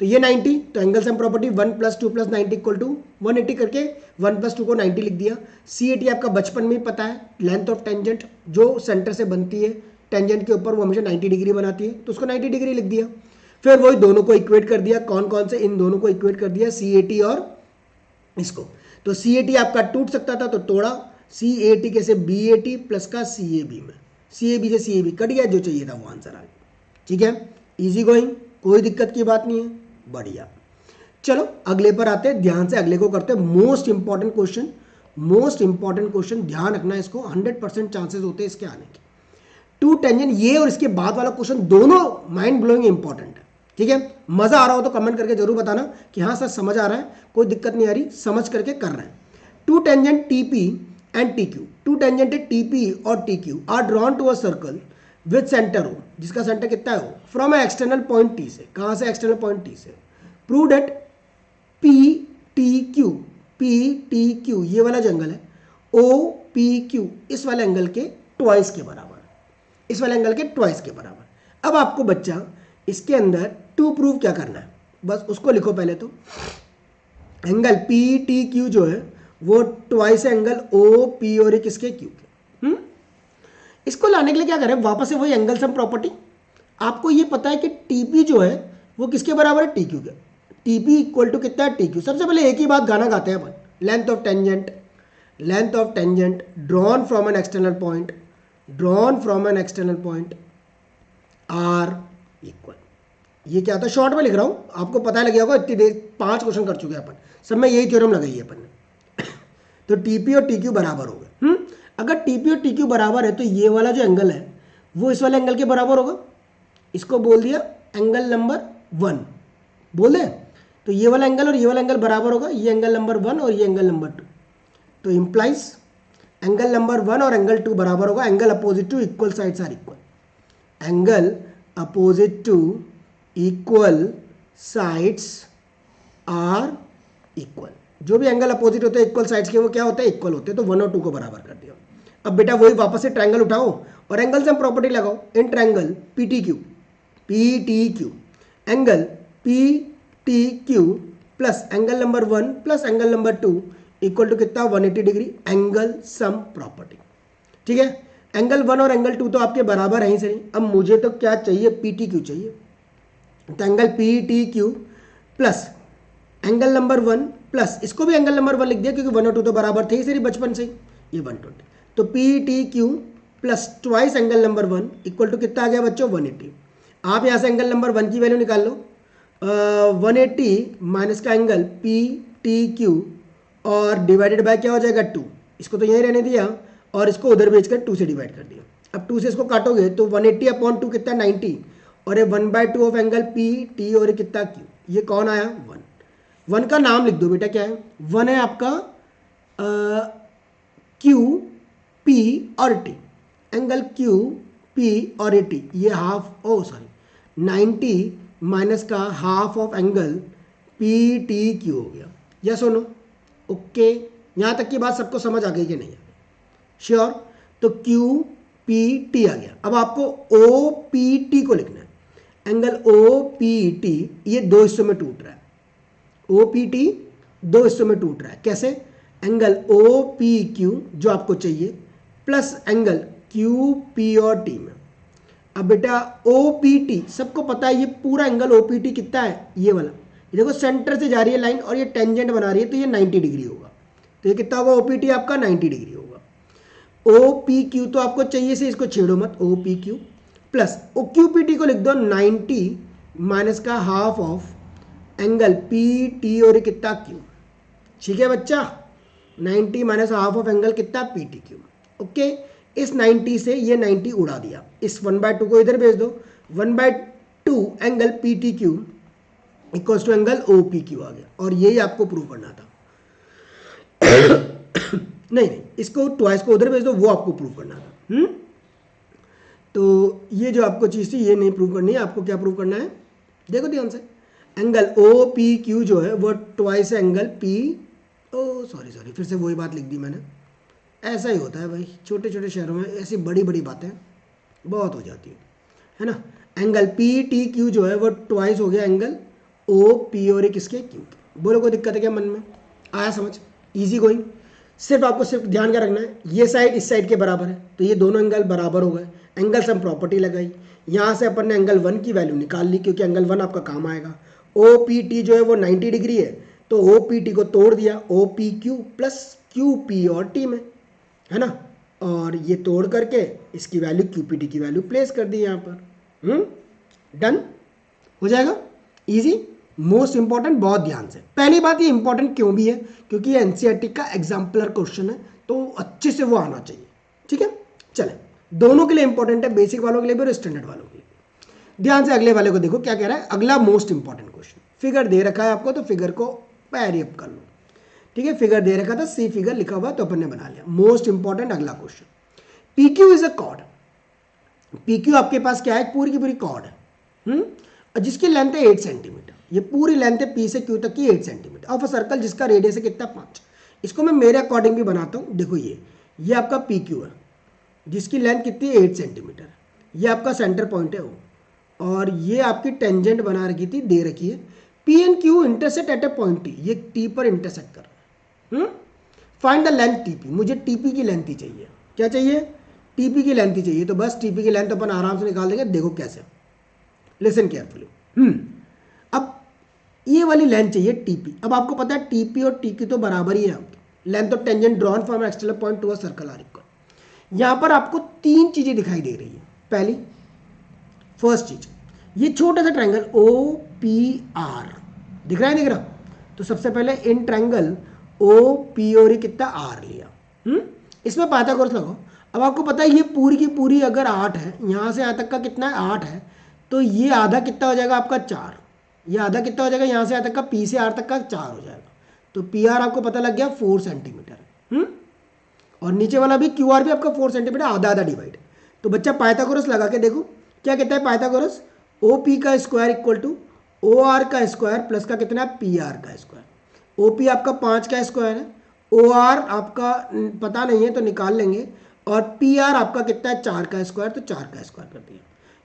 तो ये 90, तो एंगल सम प्रॉपर्टी 1 + 2 + 90 = 180 करके 1 + 2 को 90 लिख दिया। CAT आपका बचपन में ही पता है, लेंथ ऑफ टेंजेंट जो सेंटर से बनती है टेंजेंट के ऊपर वो हमेशा 90 डिग्री बनाती है, तो उसको 90 डिग्री लिख दिया। फिर वही दोनों को इक्वेट कर दिया। कौन कौन से? इन दोनों को इक्वेट कर दिया, CAT और इसको। तो CAT आपका टूट सकता था तो तोड़ा, CAT कैसे? BAT प्लस का CAB में, CAB से CAB कट गया, जो चाहिए था वो आंसर आ गया। ठीक है, इजी गोइंग, कोई दिक्कत की बात नहीं है, बढ़िया। चलो अगले पर आते हैं, ध्यान से अगले को करते हैं। Most important question, most important question, ध्यान रखना इसको, 100% चांसेस होते हैं इसके आने के। टू टेंजेंट, ये और इसके बाद वाला क्वेश्चन दोनों माइंड ब्लोइंग इंपॉर्टेंट है। ठीक है, मजा आ रहा हो तो कमेंट करके जरूर बताना कि हाँ सर समझ आ रहा है, कोई दिक्कत नहीं आ रही, समझ करके कर रहे हैं। Two tangent TP and TQ, two tangent TP और TQ are drawn to a circle with centre O, जिसका सेंटर कितना है? O from a external point T से। कहां से? एक्सटर्नल पॉइंट T से। प्रूव दैट PTQ ये वाला जो एंगल है OPQ इस वाले एंगल के ट्वाइस के बराबर, इस वाले एंगल के ट्वाइस के बराबर। अब आपको बच्चा इसके अंदर टू प्रूव क्या करना है, बस उसको लिखो पहले। तो एंगल PTQ जो है वो ट्वाइस एंगल OP और एक इसके Q के। इसको लाने के लिए क्या करें? वापस से वही एंगल सम प्रॉपर्टी। आपको ये पता है कि TP जो है वो किसके बराबर है? TQ के। TP इक्वल टू कितना है? TQ। सबसे पहले एक ही बात गाना गाते हैं अपन, length of tangent, length of tangent drawn from an external point, drawn from an external point are equal. ये क्या था? शॉर्ट में लिख रहा हूं, आपको पता लग गया होगा, इतनी देर 5 क्वेश्चन कर चुके हैं अपन, सब में यही थ्योरम लगाई है अपन ने। तो TP और TQ बराबर हो गए। अगर TP और TQ बराबर है तो ये वाला जो एंगल है वो इस वाले एंगल के बराबर होगा। इसको बोल दिया एंगल नंबर 1, बोल दे। तो ये वाला एंगल और ये वाला एंगल बराबर होगा, ये एंगल नंबर 1 और ये एंगल नंबर 2। तो इंप्लाइज एंगल नंबर 1 और एंगल 2 बराबर होगा। Angle opposite to equal sides are equal, angle opposite to equal sides are equal. जो भी एंगल अपोजिट होते हैं इक्वल साइड्स के वो क्या होते हैं? इक्वल होते हैं। तो 1 और 2 को बराबर कर दिया। अब बेटा वही वापस से ट्रायंगल उठाओ और एंगल सम प्रॉपर्टी लगाओ। In triangle PTQ angle PTQ plus angle number 1 plus angle number 2 equal to कितना? 180 डिग्री, एंगल सम प्रॉपर्टी। ठीक है, एंगल 1 और एंगल 2 तो आपके बराबर है ही सही। अब मुझे तो क्या चाहिए? PTQ चाहिए। तो angle PTQ plus angle number 1 plus, इसको भी एंगल नंबर 1 लिख दिया क्योंकि 1 और 2 तो बराबर थे ही सही बचपन से, ये 120। तो PTQ plus twice angle number 1 equal to कितना आ गया बच्चों? 180। आप यहाँ से एंगल नंबर 1 की वैल्यू निकाल लो। 180 माइनस का एंगल PTQ और डिवाइडेड बाय क्या हो जाएगा? 2। इसको तो यहीं रहने दिया और इसको उधर भेजकर 2 से डिवाइड कर दिया। अब 2 से इसको काटोगे तो 180/2 कितना? 90, और ये 1/2 ऑफ एंगल PT और ये कितना? Q। ये कौन आया? 1। 1 का नाम लिख दो बेटा, क्या है? 1 है आपका QP और T, एंगल QP और T ये हाफ, 90 माइनस का हाफ ऑफ एंगल PTQ हो गया। यस और नो? ओके, यहाँ तक की बात सबको समझ आ गई कि नहीं? श्योर। तो QPT आ गया। अब आपको OPT को लिखना है। एंगल OPT ये 2 हिस्सों में टूट रहा है। OPT 2 हिस्सों में टूट रहा है। कैसे? एंगल OPQ जो आपको चाहिए प्लस एंगल QP और T में। अब बेटा OPT सबको पता है, ये पूरा एंगल OPT कितना है? ये वाला, ये देखो सेंटर से जा रही है लाइन और ये टेंजेंट बना रही है, तो ये 90 डिग्री होगा। तो ये कितना होगा? OPT आपका 90 डिग्री होगा। OPQ तो आपको चाहिए से, इसको छेड़ो मत। OPQ प्लस QPT को लिख दो 90 माइनस का हाफ ऑफ एंगल PT और ये कितना? Q। ठीक है बच्चा, 90 माइनस हाफ ऑफ एंगल कितना? PTQ। ओके, इस 90 से ये 90 उड़ा दिया, इस 1/2 को इधर भेज दो। 1/2 एंगल PTQ equals to angle OPQ आ गया, और यही आपको प्रूव करना था। नहीं, इसको ट्वाइस को उधर भेज दो, वो आपको प्रूव करना था। तो ये जो आपको चीज़ थी ये नहीं प्रूव करनी है, आपको क्या प्रूव करना है, देखो ध्यान से, एंगल ओ पी क्यू जो है वो ट्वाइस एंगल पी, ओ सॉरी फिर से वही बात लिख दी मैंने, ऐसा ही होता है भाई, छोटे छोटे शहरों में ऐसी बड़ी बड़ी बातें बहुत हो जाती है ना। एंगल पी टी क्यू जो है वो ट्वाइस हो गया एंगल ओ पी और एक इसके क्यू के। बोलो कोई दिक्कत है क्या मन में, आया समझ, इजी गोइंग। सिर्फ आपको सिर्फ ध्यान क्या रखना है, ये साइड इस साइड के बराबर है तो ये दोनों एंगल बराबर हो गए, एंगल सम प्रॉपर्टी लगाई, यहाँ से अपन ने एंगल 1 की वैल्यू निकाल ली क्योंकि एंगल 1 आपका काम आएगा। ओ पी टी जो है वो 90 डिग्री है तो ओ पी टी को तोड़ दिया O P Q plus Q P और टी में, है ना, और ये तोड़ करके इसकी वैल्यू क्यू पी टी की वैल्यू प्लेस कर दी यहाँ पर, डन हो जाएगा, इजी। मोस्ट इंपॉर्टेंट, बहुत ध्यान से, पहली बात ये इंपॉर्टेंट क्यों भी है क्योंकि ये एनसीईआरटी का एग्जाम्पलर क्वेश्चन है तो अच्छे से वो आना चाहिए, ठीक है। चले, दोनों के लिए इंपॉर्टेंट है, बेसिक वालों के लिए भी और स्टैंडर्ड वालों के लिए। ध्यान से अगले वाले को देखो क्या कह रहा है, अगला मोस्ट इंपॉर्टेंट क्वेश्चन, फिगर दे रखा है आपको तो फिगर को पैरी अप कर लो, ठीक है। फिगर दे रखा था, सी फिगर लिखा हुआ तो अपन ने बना लिया। मोस्ट इंपॉर्टेंट अगला question, P Q is a cord, P Q आपके पास क्या है, पूरी की पूरी कॉर्ड है, जिसकी लेंथ है 8 सेंटीमीटर, ये पूरी लेंथ है पी से क्यू तक की 8 सेंटीमीटर ऑफ अ सर्कल जिसका रेडियस है कितना 5। इसको मैं मेरे अकॉर्डिंग भी बनाता हूँ, देखो ये आपका पी क्यू है जिसकी लेंथ कितनी है 8 सेंटीमीटर, ये आपका सेंटर पॉइंट है वो, और ये आपकी टेंजेंट बना रखी थी, दे रखी है, P and Q intersect at A point T, ये टी पर इंटरसेक्ट कर रहा है। फाइंड द लेंथ टीपी, मुझे टीपी की लेंथ ही चाहिए, क्या चाहिए, टीपी की लेंथ ही चाहिए, तो बस टीपी की लेंथ अपन आराम से निकाल देंगे, देखो कैसे, लिसन केयरफुली। अब ये वाली लेंथ चाहिए टीपी, अब आपको पता है टीपी और टीक्यू तो बराबर ही है, length of tangent drawn from external point to a circle are equal. यहां पर आपको 3 चीजें दिखाई दे रही है, पहली फर्स्ट चीज, ये छोटा सा ट्रायंगल ओ पी आर दिख रहा है, दिख रहा, तो सबसे पहले इन ट्रायंगल ओ पी और ये कितना आर लिया, इसमें पाइथागोरस लगाओ। अब आपको पता है ये पूरी की पूरी अगर 8 है, यहाँ से यहाँ तक का कितना है 8 है, तो ये आधा कितना हो जाएगा आपका 4, ये आधा कितना हो जाएगा यहाँ से यहाँ तक का, पी से आर तक का 4 हो जाएगा, तो पी आर आपको पता लग गया 4 सेंटीमीटर, और नीचे वाला भी क्यू आर भी आपका 4 सेंटीमीटर, आधा आधा डिवाइड। तो बच्चा पाइथागोरस लगा के देखो क्या कहता है पाइथागोरस, ओ पी का square equal to O R का स्क्वायर प्लस का कितना है पी आर का स्क्वायर। ओ पी आपका 5 का स्क्वायर है, ओ आर आपका पता नहीं है तो निकाल लेंगे, और पी आर आपका कितना है 4 का स्क्वायर, तो 4 का स्क्वायर कर दिया।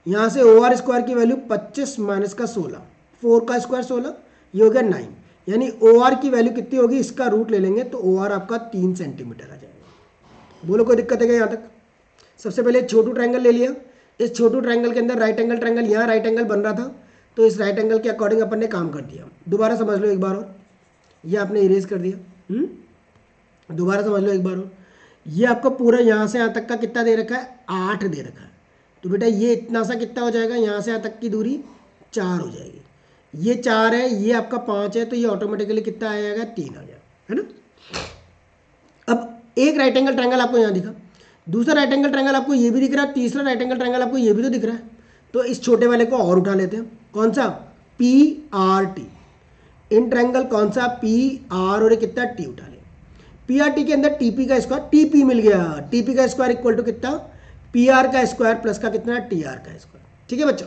यहाँ से ओ आर स्क्वायर की वैल्यू 25 माइनस का 16, 4 का स्क्वायर 16, ये हो गया 9, यानी ओ आर की वैल्यू कितनी होगी, इसका रूट ले लेंगे तो ओ आर आपका 3 सेंटीमीटर आ जाएगा। बोलो कोई दिक्कत है क्या यहाँ तक। सबसे पहले छोटू ट्रायंगल ले लिया, इस छोटू ट्रायंगल के अंदर राइट एंगल ट्रायंगल, यहाँ राइट एंगल बन रहा था तो इस राइट एंगल के अकॉर्डिंग अपन ने काम कर दिया। दोबारा समझ लो एक बार और, ये आपने इरेज कर दिया, दोबारा समझ लो एक बार और, ये आपका पूरा यहाँ से यहाँ तक का कितना दे रखा है 8 दे रखा है, तो बेटा ये इतना सा कितना हो जाएगा, यहाँ से यहाँ तक की दूरी 4 हो जाएगी, ये 4 है, ये आपका 5 है, तो ये ऑटोमेटिकली कितना आ जाएगा 3 आ जाएगा, है ना। अब एक राइट एंगल ट्रायंगल आपको यहाँ दिखा, दूसरा राइट एंगल ट्रायंगल आपको ये भी दिख रहा है, तीसरा राइट एंगल ट्रायंगल आपको ये भी तो दिख रहा है, तो इस छोटे वाले को और उठा लेते हैं, कौन सा P R T, in triangle कौन सा पी आर और कितना टी उठा ले, पी आर टी के अंदर टीपी का स्क्वायर, टीपी मिल गया, टीपी का स्क्वायर इक्वल टू कितना पी आर का स्क्वायर प्लस का कितना टी आर का स्क्वायर, ठीक है बच्चों।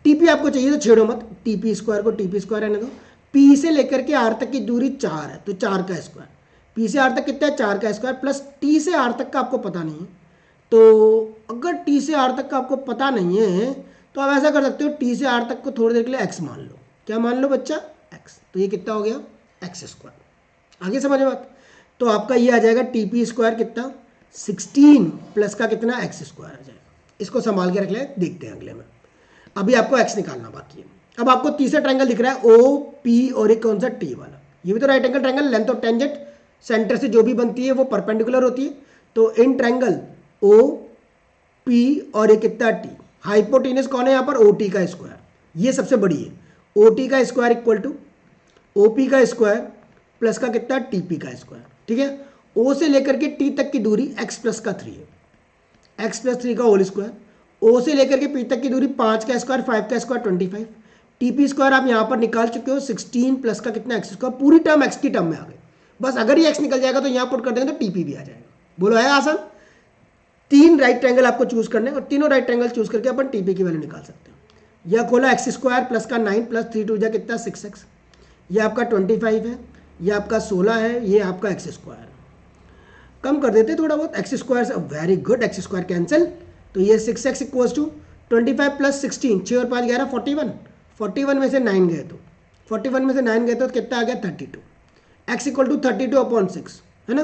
टीपी आपको चाहिए तो छेड़ो मत, टीपी स्क्वायर को टीपी स्क्वायर रहने दो, पी से लेकर के आर तक की दूरी 4 है तो 4 का स्क्वायर, पी से आर तक कितना है 4 का स्क्वायर प्लस टी से आर तक का आपको पता नहीं है, तो अगर टी से आर तक का आपको पता नहीं है तो आप ऐसा कर सकते हो, टी से आर तक को थोड़ी देर के लिए एक्स मान लो, क्या मान लो बच्चा एक्स, तो ये कितना हो गया एक्स स्क्वायर, आगे समझ बात। तो आपका ये आ जाएगा टी पी स्क्वायर कितना 16 प्लस का कितना एक्स स्क्वायर आ जाएगा, इसको संभाल के रख ले, देखते हैं अगले में, अभी आपको एक्स निकालना बाकी है। अब आपको तीसरा ट्रायंगल दिख रहा है ओ पी और एक कौन सा टी वाला, ये भी तो right angle triangle, length of tangent centre से जो भी बनती है वो परपेंडिकुलर होती है, तो इन ट्रायंगल ओ पी और एक कितना टी, हाइपोटेनस कौन है यहाँ पर ओ टी का स्क्वायर, ये सबसे बड़ी है, ओ टी का square equal to O P का स्क्वायर प्लस का कितना टी पी का स्क्वायर, ठीक है। ओ से लेकर के टी तक की दूरी एक्स प्लस का 3 है, एक्स प्लस 3 का होल स्क्वायर, ओ से लेकर के पी तक की दूरी 5 का स्क्वायर 5 का स्क्वायर 25, टी पी स्क्वायर आप यहाँ पर निकाल चुके हो 16 प्लस का कितना एक्स स्क्वायर, पूरी टर्म एक्स की टर्म में आ गई, बस अगर ये एक्स निकल जाएगा तो यहाँ पुट कर देंगे तो टीपी भी आ जाएगा। बोलो है आसान, तीन राइट ट्रायंगल आपको चूज करने और तीनों राइट ट्रायंगल चूज करके अपन टीपी की वैल्यू निकाल सकते हैं। यह खोला एक्स स्क्वायर प्लस का 9 प्लस 3 टू जा कितना 6x, ये आपका 25 है, ये आपका 16 है, ये आपका एक्स स्क्वायर। कम कर देते थोड़ा बहुत, एक्स स्क्वायर से very good, x square cancel, तो ये 6x इक्वल्स टू 25 प्लस 16, 6 और 5 11 41, 41 में से 9 गए तो 41 में से 9 गए तो कितना आ गया 32, x इक्वल टू 32 अपॉन 6 है ना।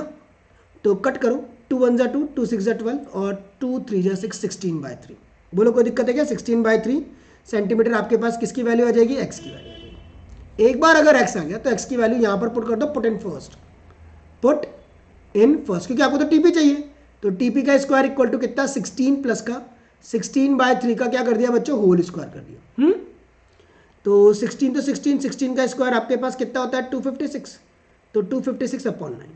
तो कट करो, 2 1 जा 2, 2 6 जा 12 और 2 3 जा 6, 16/3। बोलो कोई दिक्कत है क्या? 16/3 सेंटीमीटर आपके पास किसकी वैल्यू आ जाएगी? x की वैल्यू आ जाएगी। एक बार अगर x आ गया तो x की वैल्यू यहाँ पर पुट कर दो, put in first, put in first, क्योंकि आपको तो टीपी चाहिए। तो टीपी का स्क्वायर इक्वल टू कितना 16 प्लस का 16/3 का क्या कर दिया बच्चों? होल स्क्वायर कर दिया। तो 16 तो 16 का स्क्वायर आपके पास कितना होता है? 256, तो 256 अपॉन 9,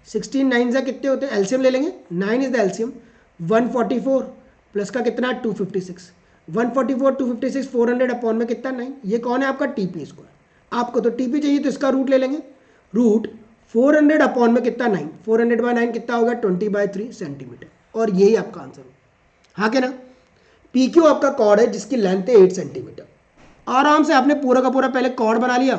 16 9 से कितने होते हैं? एलसीएम ले लेंगे, 9 इज द एलसीएम, 144 प्लस का कितना 256, 144 256 400 अपॉन में कितना 9, ये कौन है आपका? TP square. आपको तो टीपी चाहिए तो इसका रूट ले लेंगे, रूट 400 अपॉन में कितना 9, 400/9 कितना होगा? 20/3 सेंटीमीटर, और यही आपका आंसर है। हाँ क्या ना? पी क्यू आपका कॉर्ड है जिसकी लेंथ है 8 सेंटीमीटर। आराम से आपने पूरा का पूरा पहले कॉर्ड बना लिया,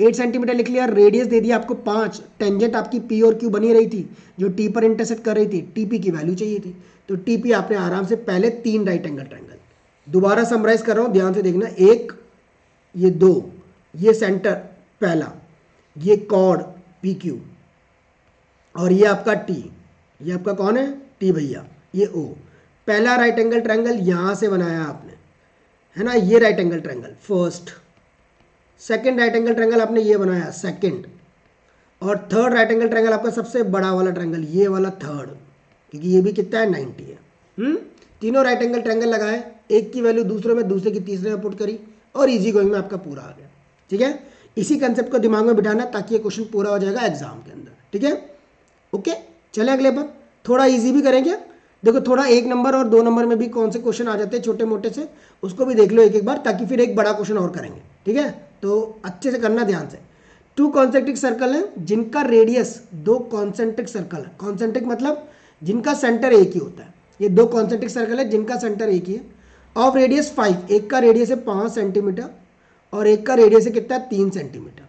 8 सेंटीमीटर लिख लिया, रेडियस दे दिया आपको 5, टेंजेंट आपकी पी और क्यू बनी रही थी जो टी पर इंटरसेक्ट कर रही थी, टीपी की वैल्यू चाहिए थी, तो टीपी आपने आराम से पहले 3 राइट एंगल ट्रायंगल, दोबारा समराइज कर रहा हूँ ध्यान से देखना, 1 ये 2 ये सेंटर पहला, ये कॉर्ड पी क्यू, और ये आपका टी, ये आपका कौन है? टी भैया, ये ओ, पहला राइट एंगल ट्रायंगल यहां से बनाया आपने है ना, ये right angle triangle first, second right angle triangle आपने ये बनाया सेकंड, और थर्ड राइट एंगल ट्रायंगल आपका सबसे बड़ा वाला ट्रायंगल ये वाला थर्ड, क्योंकि ये भी कितना है 90 है। तीनों राइट एंगल ट्रायंगल लगाए, एक की वैल्यू दूसरे में, दूसरे की तीसरे में पुट करी, और इजी गोइंग में आपका पूरा आ गया। ठीक है, इसी कंसेप्ट को दिमाग में बिठाना ताकि ये क्वेश्चन पूरा हो जाएगा एग्जाम के अंदर। ठीक है, ओके, चले अगले पर, थोड़ा इजी भी करेंगे। देखो थोड़ा 1 नंबर और 2 नंबर में भी कौन से क्वेश्चन आ जाते हैं छोटे मोटे से, उसको भी देख लो एक एक बार, ताकि फिर एक बड़ा क्वेश्चन और करेंगे। ठीक है, तो अच्छे से करना ध्यान से। 2 कॉन्सेंट्रिक सर्कल हैं जिनका रेडियस 2 कॉन्सेंट्रिक सर्कल है, कॉन्सेंट्रिक मतलब जिनका सेंटर एक ही होता है, ये 2 कॉन्सेंट्रिक सर्कल है जिनका सेंटर एक ही है, ऑफ रेडियस 5, एक का रेडियस है 5 सेंटीमीटर और एक का रेडियस है कितना 3 सेंटीमीटर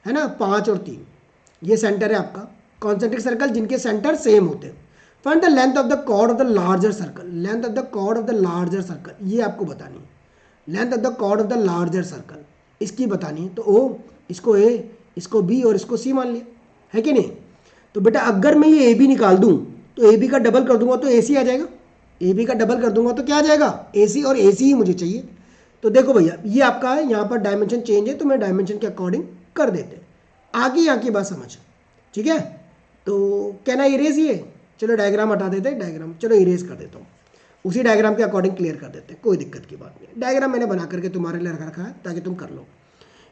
है ना, 5 और 3 ये सेंटर है आपका, कॉन्सेंट्रिक सर्कल जिनके सेंटर सेम होते हैं। Find the length of the chord of the larger circle, length of the chord of the larger circle ये आपको बतानी है, length of the chord of the larger circle इसकी बतानी है। तो ओ, इसको ए, इसको बी और इसको सी मान लिया, है कि नहीं। तो बेटा अगर मैं ये ए बी निकाल दूं तो ए बी का डबल कर दूंगा तो ए सी आ जाएगा, ए बी का डबल कर दूंगा तो क्या आ जाएगा? ए सी, और ए सी ही मुझे चाहिए। तो देखो भैया ये आपका है, यहाँ पर डायमेंशन चेंज है तो मैं डायमेंशन के अकॉर्डिंग कर देते हैं, आगे यहाँ की बात समझ। ठीक है, तो कहना इरेज ये, चलो डायग्राम हटा देते हैं, डायग्राम चलो इरेज कर देता हूँ, उसी डायग्राम के अकॉर्डिंग क्लियर कर देते हैं, कोई दिक्कत की बात नहीं। डायग्राम मैंने बना करके तुम्हारे लिए रखा है ताकि तुम कर लो।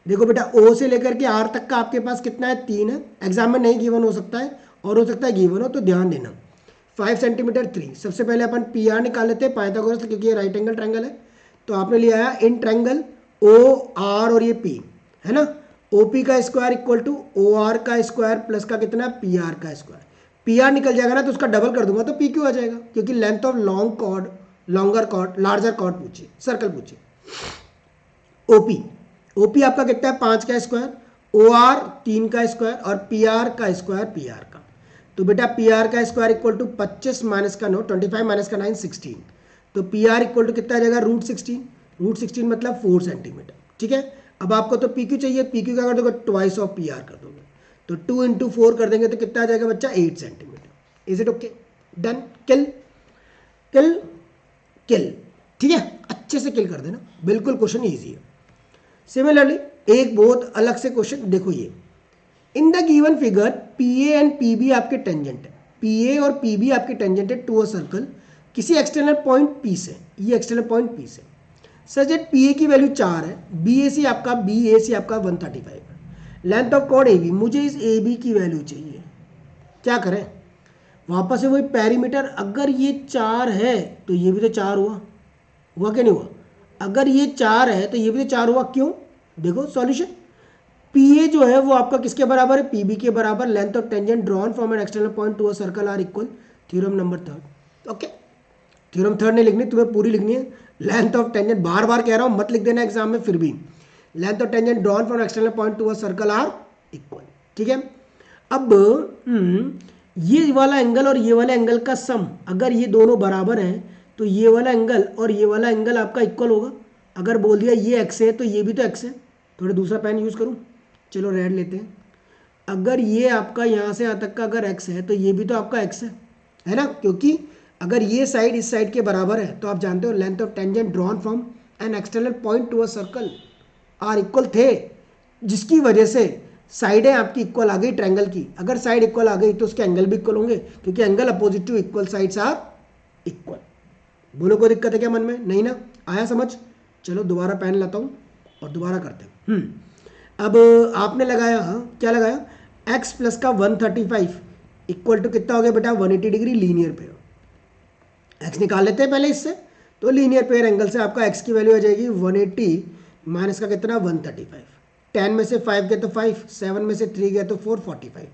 देखो बेटा ओ से लेकर के आर तक का आपके पास कितना है? 3 है, एग्जाम में नहीं गिवन हो सकता है और हो सकता है गिवन हो, तो ध्यान देना। 5 सेंटीमीटर 3, सबसे पहले अपन पी आर निकाल लेते हैं पाइथागोरस, क्योंकि ये राइट एंगल ट्रायंगल है, तो आपने लिया है इन ट्रायंगल ओ आर और ये पी है ना, ओ पी का square equal to O R का स्क्वायर प्लस का कितना पी आर का स्क्वायर, पी आर निकल जाएगा ना तो उसका डबल कर दूंगा तो पी क्यू आ जाएगा, क्योंकि length of long chord, longer chord, larger chord पूछिए, सर्कल पूछिए। ओपी, ओपी आपका कितना है? 5 का स्क्वायर, ओ आर 3 का स्क्वायर और पी आर का स्क्वायर पी आर का, तो बेटा पी आर का स्क्वायर इक्वल टू 25 माइनस का 9, 25 माइनस का 9 16, तो पी आर इक्वल टू कितना आ जाएगा? √16, √16 मतलब 4 सेंटीमीटर। ठीक है, अब आपको तो पी क्यू चाहिए, पी क्यू क्या कर दोगे? ट्वाइस ऑफ पी आर कर दोगे, तो 2 इंटू 4 कर देंगे तो कितना आ जाएगा बच्चा? 8 centimetre. Is it okay? Done, kill kill kill. ठीक है, अच्छे से किल कर देना, बिल्कुल क्वेश्चन ईजी है। सिमिलरली एक बहुत अलग से क्वेश्चन देखो, ये in the given figure P A and P B आपके टेंजेंट है, पी ए और पी बी आपके टेंजेंट है टू अ सर्कल किसी एक्सटर्नल पॉइंट पी से, ये एक्सटर्नल पॉइंट पी से, सच दैट पी ए की वैल्यू 4 है, बी ए सी आपका 135 है, length of chord A B, मुझे इस ए बी की वैल्यू चाहिए, क्या करें? वापस से वही पैरीमीटर, अगर ये 4 है तो ये भी तो 4 हुआ कि नहीं हुआ? अगर ये 4 है तो ये भी तो 4 हुआ, क्यों? देखो सॉल्यूशन, पी ए जो है वो आपका किसके बराबर है? पी बी के बराबर, length of tangent drawn from an external point to a circle are equal, theorem number 3। Okay, theorem third नहीं लिखनी, तुम्हें पूरी लिखनी है। लेंथ ऑफ टेंजेंट बार बार कह रहा हूं, मत लिख देना एग्जाम में फिर भी। Length of tangent drawn from external point to a circle are equal. ठीक है, अब ये वाला एंगल और ये वाला एंगल का सम, अगर ये दोनों बराबर हैं तो ये वाला एंगल और ये वाला एंगल आपका इक्वल होगा। अगर बोल दिया ये एक्स है तो ये भी तो एक्स है। थोड़ा दूसरा पेन यूज़ करूँ, चलो रेड लेते हैं। अगर ये आपका यहाँ से यहाँ तक का अगर एक्स है तो ये भी तो आपका एक्स है ना, क्योंकि अगर ये साइड इस साइड के बराबर है तो आप जानते हो length of tangent drawn from an external point to a circle are equal थे, जिसकी वजह से साइडें आपकी इक्वल आ गई ट्रायंगल की। अगर साइड इक्वल आ गई तो उसके एंगल भी इक्वल होंगे, क्योंकि angle opposite to equal sides are equal. बोलो कोई दिक्कत है क्या मन में? नहीं ना, आया समझ? चलो दोबारा पेन लाता हूँ और दोबारा करते हैं। अब आपने लगाया, क्या लगाया, x प्लस का 135 इक्वल टू कितना हो गया बेटा 180 डिग्री लीनियर पेयर। x निकाल लेते हैं पहले इससे, तो लीनियर पेयर एंगल से आपका x की वैल्यू आ जाएगी 180 माइनस का कितना 135। 10 में से 5 गए तो 5, 7 में से 3 गए तो 4, 45।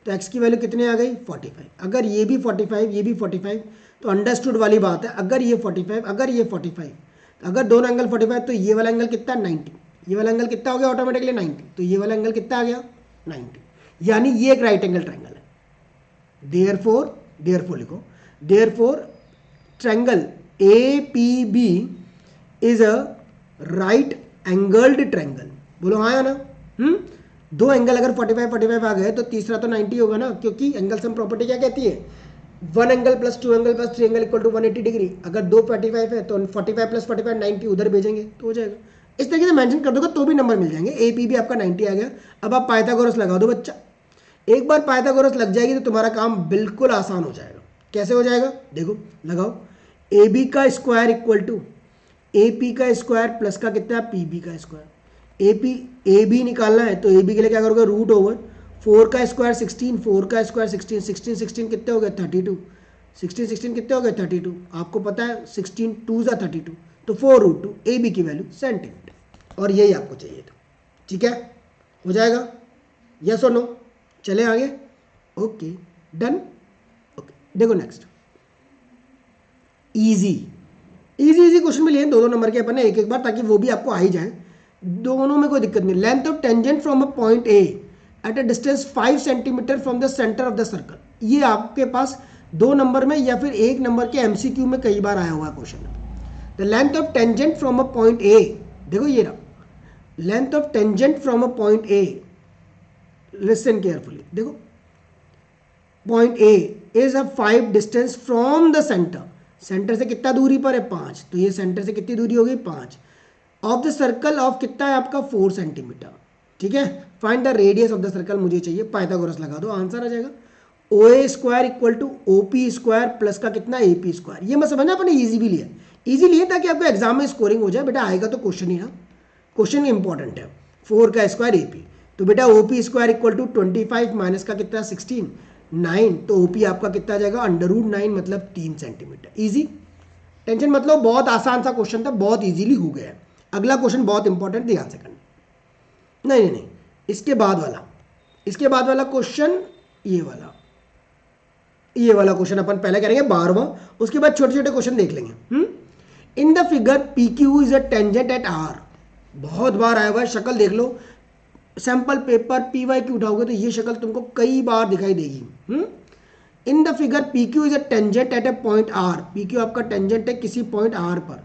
तो x की वैल्यू कितनी आ गई 45। अगर ये भी 45 ये भी 45 तो अंडरस्टूड वाली बात है, अगर ये 45 अगर ये 45, अगर दोनों एंगल 45 तो ये वाला एंगल कितना 90, ये वाला एंगल कितना हो गया ऑटोमेटिकली 90, तो ये वाला एंगल कितना आ गया 90, यानी ये एक राइट एंगल ट्रायंगल है। देयरफॉर लिखो, therefore triangle APB is a right angled triangle. बोलो हाँ या ना? दो एंगल अगर 45 45 आ गए तो तीसरा तो 90 होगा ना, क्योंकि एंगल सम प्रॉपर्टी क्या कहती है, 1 angle plus 2 angle plus 3 angle equal to 180 degree. अगर दो 45 है तो 45 प्लस 45 90 उधर भेजेंगे तो हो जाएगा। इस तरीके से मेंशन कर दोगे तो भी नंबर मिल जाएंगे। APB आपका 90 आ गया। अब आप पाइथागोरस लगा दो बच्चा। एक बार पाइथागोरस लग जाएगी तो तुम्हारा काम बिल्कुल आसान हो जाएगा। कैसे हो जाएगा देखो, लगाओ। AB का स्क्वायर इक्वल टू AP का स्क्वायर प्लस का कितना PB का स्क्वायर। AB निकालना है तो AB के लिए क्या करोगे, रूट ओवर 4 का स्क्वायर 16, 4 का स्क्वायर 16, 16 16 कितने हो गए 32, 16 16 कितने हो गए 32। आपको पता है 16 2 जा 32, तो 4√2 AB की वैल्यू सेंटीमीटर, और यही आपको चाहिए था। ठीक है, हो जाएगा, यस और नो? चले आगे, ओके डन। ओके देखो नेक्स्ट, इजी क्वेश्चन में लिए 2 नंबर के अपन ने एक बार, ताकि वो भी आपको आ ही जाए, दोनों में कोई दिक्कत नहीं। Length of tangent from a point A at a distance 5 centimetre from the centre of the circle. ये आपके पास 2 नंबर में या फिर 1 नंबर के MCQ में कई बार आया हुआ क्वेश्चन है। The length of tangent from a point A, देखो ये रहा, length of tangent from a point A, listen carefully, देखो point A is a 5 distance from the centre, centre से कितना दूरी पर है 5, तो ये सेंटर से कितनी दूरी होगी 5, ऑफ द सर्कल ऑफ कितना है आपका 4 सेंटीमीटर। ठीक है, find the radius of the circle मुझे चाहिए, पाइथागोरस लगा दो, आंसर आ जाएगा OA square equal to OP square plus का कितना AP स्क्वायर। ये मैं समझना अपने ईजी भी लिया, ईजी लिए ताकि आपको एग्जाम में स्कोरिंग हो जाए। बेटा आएगा तो क्वेश्चन ही ना, क्वेश्चन इंपॉर्टेंट है। 4 का स्क्वायर AP, तो बेटा OP square equal to 25 minus का कितना 16 9, तो OP आपका कितना आ जाएगा √9 मतलब 3 सेंटीमीटर। ईजी, टेंशन मतलब, बहुत आसान सा क्वेश्चन था, बहुत इजीली हो गया है। अगला क्वेश्चन बहुत इंपॉर्टेंट, ध्यान से करना। नहीं, इसके बाद वाला क्वेश्चन, ये वाला क्वेश्चन अपन पहले करेंगे 12वां, उसके बाद छोटे छोटे क्वेश्चन देख लेंगे। In the figure PQ is a tangent at R, बहुत बार आया हुआ है, शक्ल देख लो, सैंपल पेपर PYQ उठाओगे तो ये शक्ल तुमको कई बार दिखाई देगी। In the figure PQ is a tangent at a point R, PQ आपका टेंजेंट है किसी पॉइंट R पर,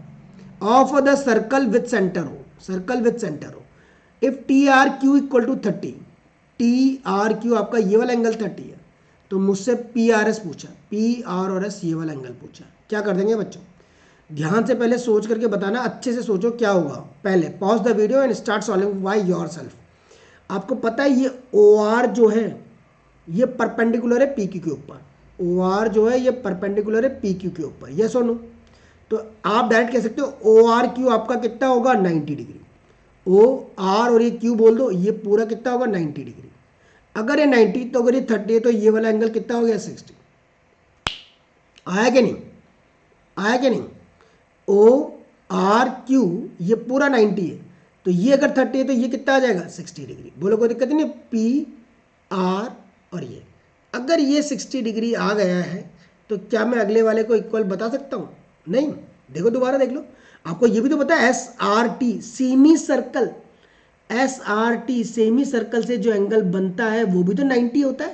of the circle with centre O, if TRQ equal to 30, TRQ आपका ये वाला एंगल 30 है, तो मुझसे PRS पूछा, PR और S ये वाला एंगल पूछा, क्या कर देंगे बच्चों? ध्यान से पहले सोच करके बताना, अच्छे से सोचो क्या होगा। पहले pause the video and start solving by yourself. आपको पता है ये OR जो है ये परपेंडिकुलर है PQ के ऊपर, OR जो है ये परपेंडिकुलर है PQ के ऊपर, यस और नो? तो आप डायरेक्ट कह सकते हो ORQ आपका कितना होगा 90 डिग्री, OR और ये Q बोल दो, ये पूरा कितना होगा 90 डिग्री। अगर ये 90 तो अगर ये 30 है तो ये वाला एंगल कितना हो गया 60। आया कि नहीं? ORQ ये पूरा 90 है, तो ये अगर 30 है तो ये कितना आ जाएगा 60 डिग्री। बोलो कोई दिक्कत नहीं, PR और ये, अगर ये 60 डिग्री आ गया है तो क्या मैं अगले वाले को इक्वल बता सकता हूँ? नहीं, देखो दोबारा देख लो, आपको ये भी तो पता है S R T semi circle, S R T semi circle से जो एंगल बनता है वो भी तो 90 होता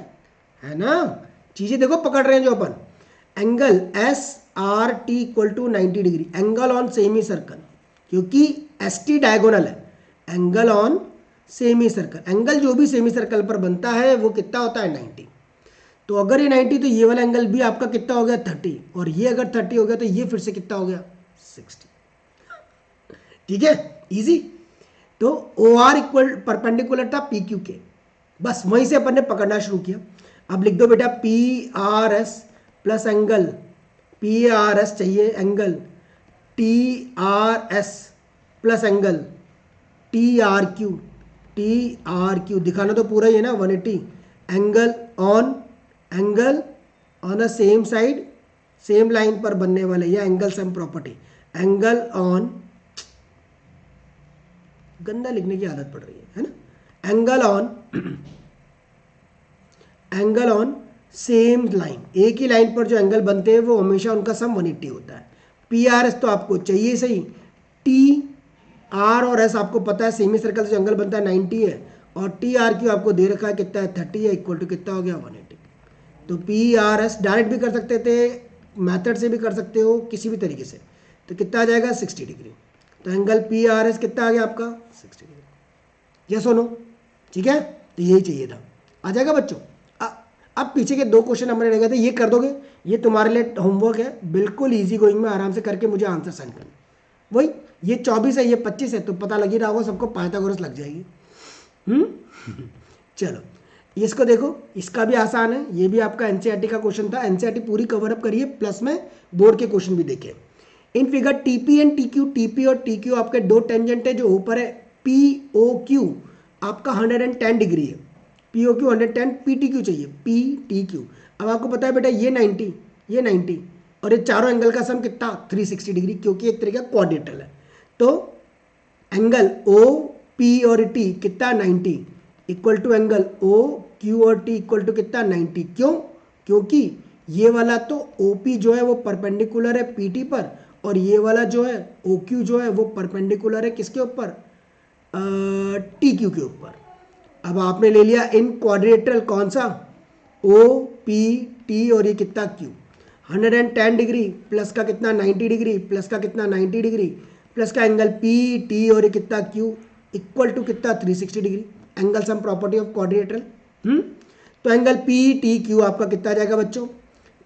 है ना। चीजें देखो पकड़ रहे हैं जो अपन, angle S R T equal to 90 degree, angle on semicircle, क्योंकि एस टी डायगोनल है, angle on semicircle, angle जो भी सेमी सर्कल पर बनता है वो कितना होता है 90। तो अगर ये 90 तो ये वाला एंगल भी आपका कितना हो गया 30, और ये अगर 30 हो गया तो ये फिर से कितना हो गया 60। ठीक है, इजी। तो ओ आर इक्वल परपेंडिकुलर था पी क्यू के, बस वहीं से अपन ने पकड़ना शुरू किया। अब लिख दो बेटा P R S plus angle, P R S चाहिए angle T R S plus angle T R Q, T R Q दिखाना तो पूरा ही है ना 180, angle on a same side, same line पर बनने वाले, या angle sum property, angle on, गंदा लिखने की आदत पड़ रही है ना, एंगल ऑन सेम लाइन, एक ही लाइन पर जो एंगल बनते हैं वो हमेशा उनका सम 180 होता है। पी आर एस तो आपको चाहिए सही, टी आर और एस आपको पता है सेमी सर्कल से जो एंगल बनता है 90 है, और टी आर क्यू आपको दे रखा है कितना है 30 है, इक्वल टू कितना हो गया 180। तो पी आर एस डायरेक्ट भी कर सकते थे, मेथड से भी कर सकते हो, किसी भी तरीके से, तो कितना आ जाएगा 60 डिग्री। तो एंगल पी आर एस कितना आ गया आपका 60 डिग्री, यस और नो, ठीक है। तो यही चाहिए था, आ जाएगा बच्चों। अब पीछे के 2 क्वेश्चन हमने रह गए थे, ये कर दोगे, ये तुम्हारे लिए होमवर्क है, बिल्कुल इजी गोइंग में आराम से करके मुझे आंसर सेंड करना। वही ये 24 है, ये 25 है, तो पता लग ही रहा होगा सबको, पाइथागोरस लग जाएगी। चलो इसको देखो, इसका भी आसान है, ये भी आपका एनसीईआरटी का क्वेश्चन था, एनसीईआरटी पूरी कवर अप करिए, प्लस में बोर्ड के क्वेश्चन भी देखे। In figure TP and TQ, TP और टीक्यू आपके 2 टेंजेंट है, जो ऊपर है पी ओ क्यू आपका 110 डिग्री है, P O Q 110, P T Q चाहिए पी टी क्यू। अब आपको पता है बेटा ये 90, ये 90 और ये चारों एंगल का सम कितना 360 डिग्री, क्योंकि एक तरीके का क्वाड्रेटल है। तो एंगल ओ पी और टी कितना 90 equal to angle O Q और टी इक्वल टू कितना 90, क्यों? क्योंकि ये वाला तो ओ पी जो है वो परपेंडिकुलर है पी टी पर, और ये वाला जो है ओ क्यू जो है वो परपेंडिकुलर है किसके ऊपर, टी क्यू के ऊपर। अब आपने ले लिया इन क्वाड्रेटरल कौन सा, ओ पी टी और ये कितना क्यू, 110 डिग्री प्लस का कितना 90 डिग्री प्लस का कितना 90 डिग्री प्लस का एंगल पी टी और ये कितना क्यू इक्वल टू कितना 360 degree, angle sum property of quadrilateral. तो एंगल पी टी क्यू आपका कितना आ जाएगा बच्चों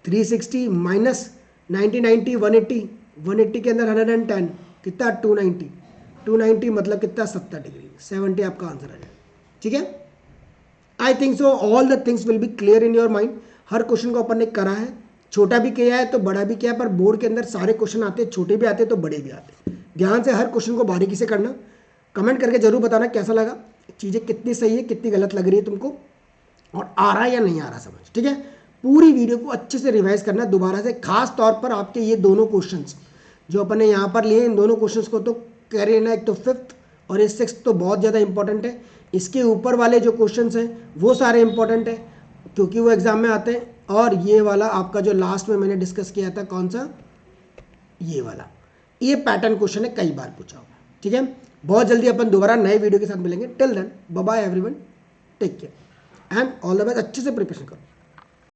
360 माइनस 90 90 180, 180 के अंदर 110 कितना 290, 290 मतलब कितना 70 डिग्री, 70 आपका आंसर आ जाएगा। ठीक है, I think so all the things will be clear in your mind. Her question को अपन ने करा है, छोटा भी किया है तो बड़ा भी किया है, पर बोर्ड के अंदर सारे क्वेश्चन आते हैं, छोटे भी आते हैं तो बड़े भी आते हैं। ध्यान से हर क्वेश्चन को बारीकी से करना, कमेंट करके जरूर बताना कैसा लगा, चीज़ें कितनी सही है कितनी गलत लग रही है तुमको, और आ रहा है या नहीं आ रहा समझ। ठीक है, पूरी वीडियो को अच्छे से रिवाइज करना दोबारा से, खास तौर पर आपके ये दोनों क्वेश्चंस जो अपन ने यहाँ पर लिए, इन दोनों क्वेश्चंस को तो कह रहे ना, एक तो 5th और ये 6th तो बहुत ज़्यादा इंपॉर्टेंट है। इसके ऊपर वाले जो क्वेश्चंस हैं वो सारे इंपॉर्टेंट है क्योंकि वो एग्जाम में आते हैं, और ये वाला आपका जो लास्ट में मैंने डिस्कस किया था कौन सा, ये वाला, ये पैटर्न क्वेश्चन है, कई बार पूछा होगा। ठीक है, बहुत जल्दी अपन दोबारा नए वीडियो के साथ मिलेंगे। Till then bye bye everyone, take care and all the best, अच्छे से प्रिपरेशन करो।